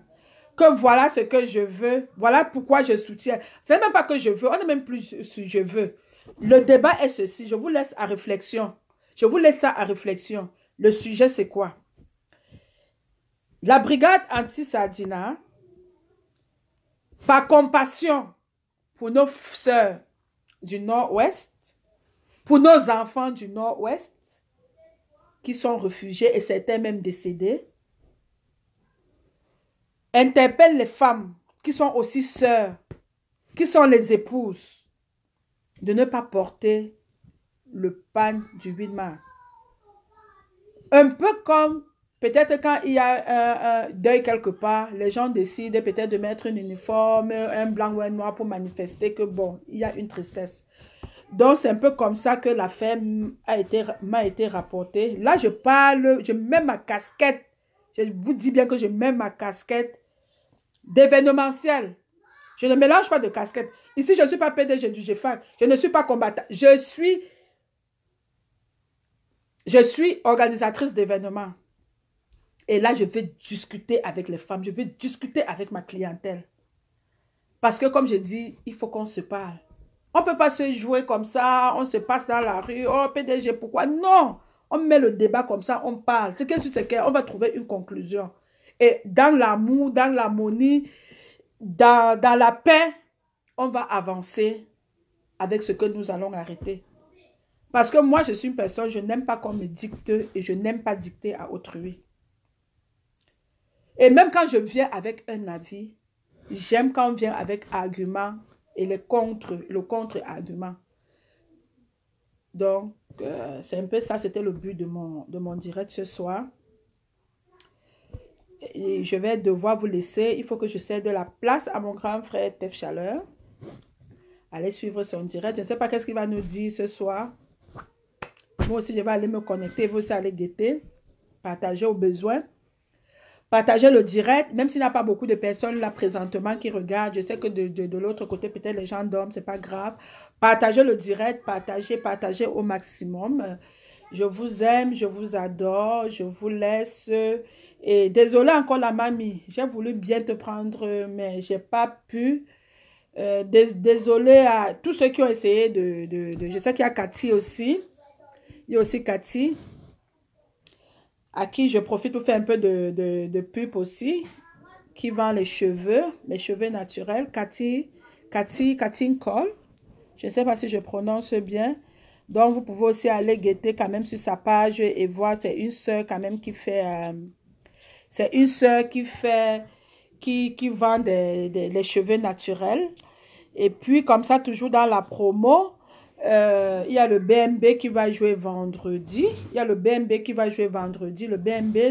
Que voilà ce que je veux, voilà pourquoi je soutiens. Ce n'est même pas que je veux, on n'est même plus sur je veux. Le débat est ceci, je vous laisse à réflexion. Je vous laisse ça à réflexion. Le sujet, c'est quoi? La brigade anti-Sardina, par compassion pour nos sœurs du Nord-Ouest, pour nos enfants du Nord-Ouest, qui sont réfugiés et certains même décédés, interpelle les femmes qui sont aussi sœurs, qui sont les épouses, de ne pas porter le pan du 8 mars. Un peu comme peut-être quand il y a un deuil quelque part, les gens décident peut-être de mettre un uniforme, un blanc ou un noir pour manifester que bon, il y a une tristesse. Donc, c'est un peu comme ça que l'affaire m'a été rapportée. Là, je parle, je mets ma casquette. Je vous dis bien que je mets ma casquette d'événementiel. Je ne mélange pas de casquette. Ici, je ne suis pas PDG du GFAC. Je ne suis pas combattant. Je suis organisatrice d'événements. Et là, je vais discuter avec les femmes. Je vais discuter avec ma clientèle. Parce que, comme je dis, il faut qu'on se parle. On ne peut pas se jouer comme ça. On se passe dans la rue. Oh, PDG, pourquoi? Non. On met le débat comme ça. On parle. C'est qu'on va trouver une conclusion. Et dans l'amour, dans l'harmonie, dans la paix, on va avancer avec ce que nous allons arrêter. Parce que moi, je suis une personne, je n'aime pas qu'on me dicte et je n'aime pas dicter à autrui. Et même quand je viens avec un avis, j'aime quand on vient avec argument et le contre-argument. Donc, c'est un peu ça, c'était le but de mon direct ce soir. Et je vais devoir vous laisser. Il faut que je cède la place à mon grand frère Tef Chaleur. Allez suivre son direct. Je ne sais pas qu'est-ce qu'il va nous dire ce soir. Moi aussi, je vais aller me connecter. Vous aussi, allez guetter. Partager au besoin. Partager le direct. Même s'il n'y a pas beaucoup de personnes là présentement qui regardent. Je sais que de l'autre côté, peut-être les gens dorment. Ce n'est pas grave. Partagez le direct. Partagez au maximum. Je vous aime. Je vous adore. Je vous laisse. Et désolé encore la mamie, j'ai voulu bien te prendre, mais j'ai pas pu. Désolé à tous ceux qui ont essayé je sais qu'il y a Cathy aussi. Il y a aussi Cathy, à qui je profite pour faire un peu de pub aussi, qui vend les cheveux naturels. Cathy Cole. Je ne sais pas si je prononce bien. Donc, vous pouvez aussi aller guetter quand même sur sa page et voir, c'est une sœur quand même qui fait... C'est une sœur qui vend les cheveux naturels. Et puis, comme ça, toujours dans la promo, il y a le BMB qui va jouer vendredi. Le BMB,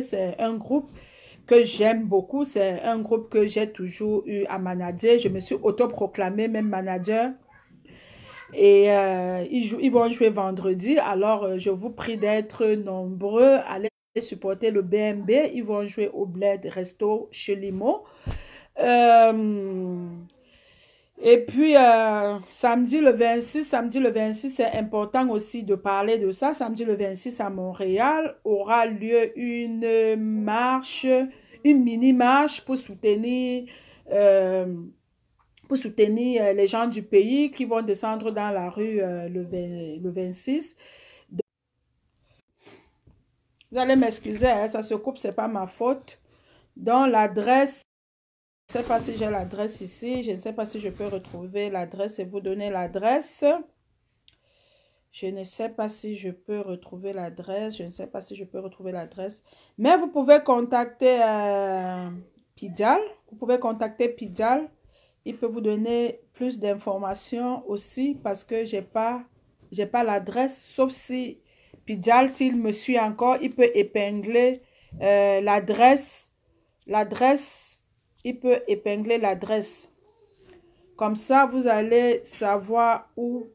c'est un groupe que j'aime beaucoup. C'est un groupe que j'ai toujours eu à manager. Je me suis autoproclamée même manager. Et ils vont jouer vendredi. Alors, je vous prie d'être nombreux. Allez supporter le BMB. Ils vont jouer au Bled Resto chez Limo. Et puis, samedi le 26, c'est important aussi de parler de ça. Samedi le 26 à Montréal aura lieu une mini-marche pour soutenir les gens du pays qui vont descendre dans la rue le 26. Vous allez m'excuser, hein, ça se coupe, c'est pas ma faute. Donc, l'adresse, je ne sais pas si j'ai l'adresse ici. Je ne sais pas si je peux retrouver l'adresse et vous donner l'adresse. Je ne sais pas si je peux retrouver l'adresse. Mais vous pouvez contacter Pidal. Il peut vous donner plus d'informations aussi parce que j'ai pas l'adresse. Sauf si Pidal, s'il me suit encore, il peut épingler l'adresse. Il peut épingler l'adresse. Comme ça, vous allez savoir où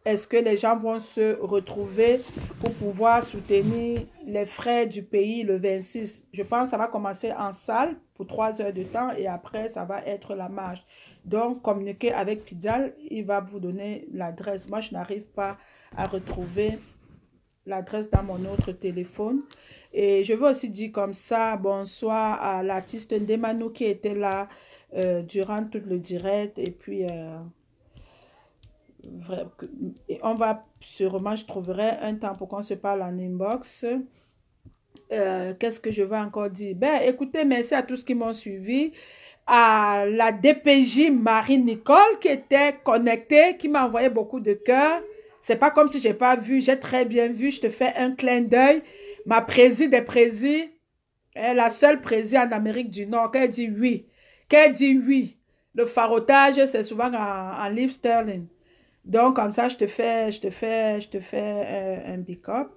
est-ce que les gens vont se retrouver pour pouvoir soutenir les frais du pays le 26. Je pense que ça va commencer en salle pour 3 heures de temps et après, ça va être la marche. Donc, communiquez avec Pidal, il va vous donner l'adresse. Moi, je n'arrive pas à retrouver l'adresse dans mon autre téléphone. Et je veux aussi dire comme ça, bonsoir à l'artiste Ndemano qui était là durant tout le direct. Et puis, on va sûrement, je trouverai un temps pour qu'on se parle en inbox. Qu'est-ce que je vais encore dire? Ben, écoutez, merci à tous qui m'ont suivi. À la DPJ Marie-Nicole qui était connectée, qui m'a envoyé beaucoup de cœurs. C'est pas comme si j'ai pas vu, j'ai très bien vu. Je te fais un clin d'œil. Ma prési des présis, la seule prési en Amérique du Nord, qu'elle dit oui. Le farotage, c'est souvent en livre sterling. Donc, comme ça, je te fais un big up.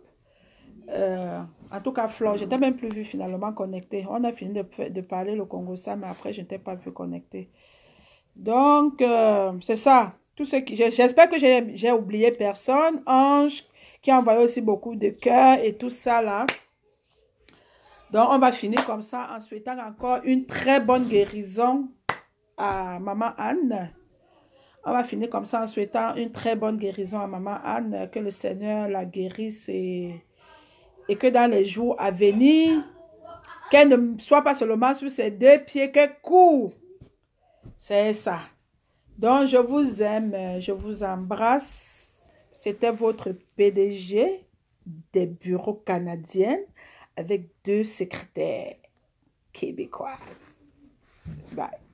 En tout cas, Flore, je n'étais même plus vu finalement connecté. On a fini de parler le Congo ça, mais après, je ne t'ai pas vu connecté. Donc, c'est ça. Tout ce qui, j'espère que j'ai oublié personne. Ange, qui a envoyé aussi beaucoup de cœurs et tout ça là. Donc, on va finir comme ça en souhaitant encore une très bonne guérison à Maman Anne. On va finir comme ça en souhaitant une très bonne guérison à Maman Anne. Que le Seigneur la guérisse et que dans les jours à venir, qu'elle ne soit pas seulement sur ses deux pieds, qu'elle court. C'est ça. Donc, je vous aime, je vous embrasse. C'était votre PDG des bureaux canadiens avec 2 secrétaires québécois. Bye.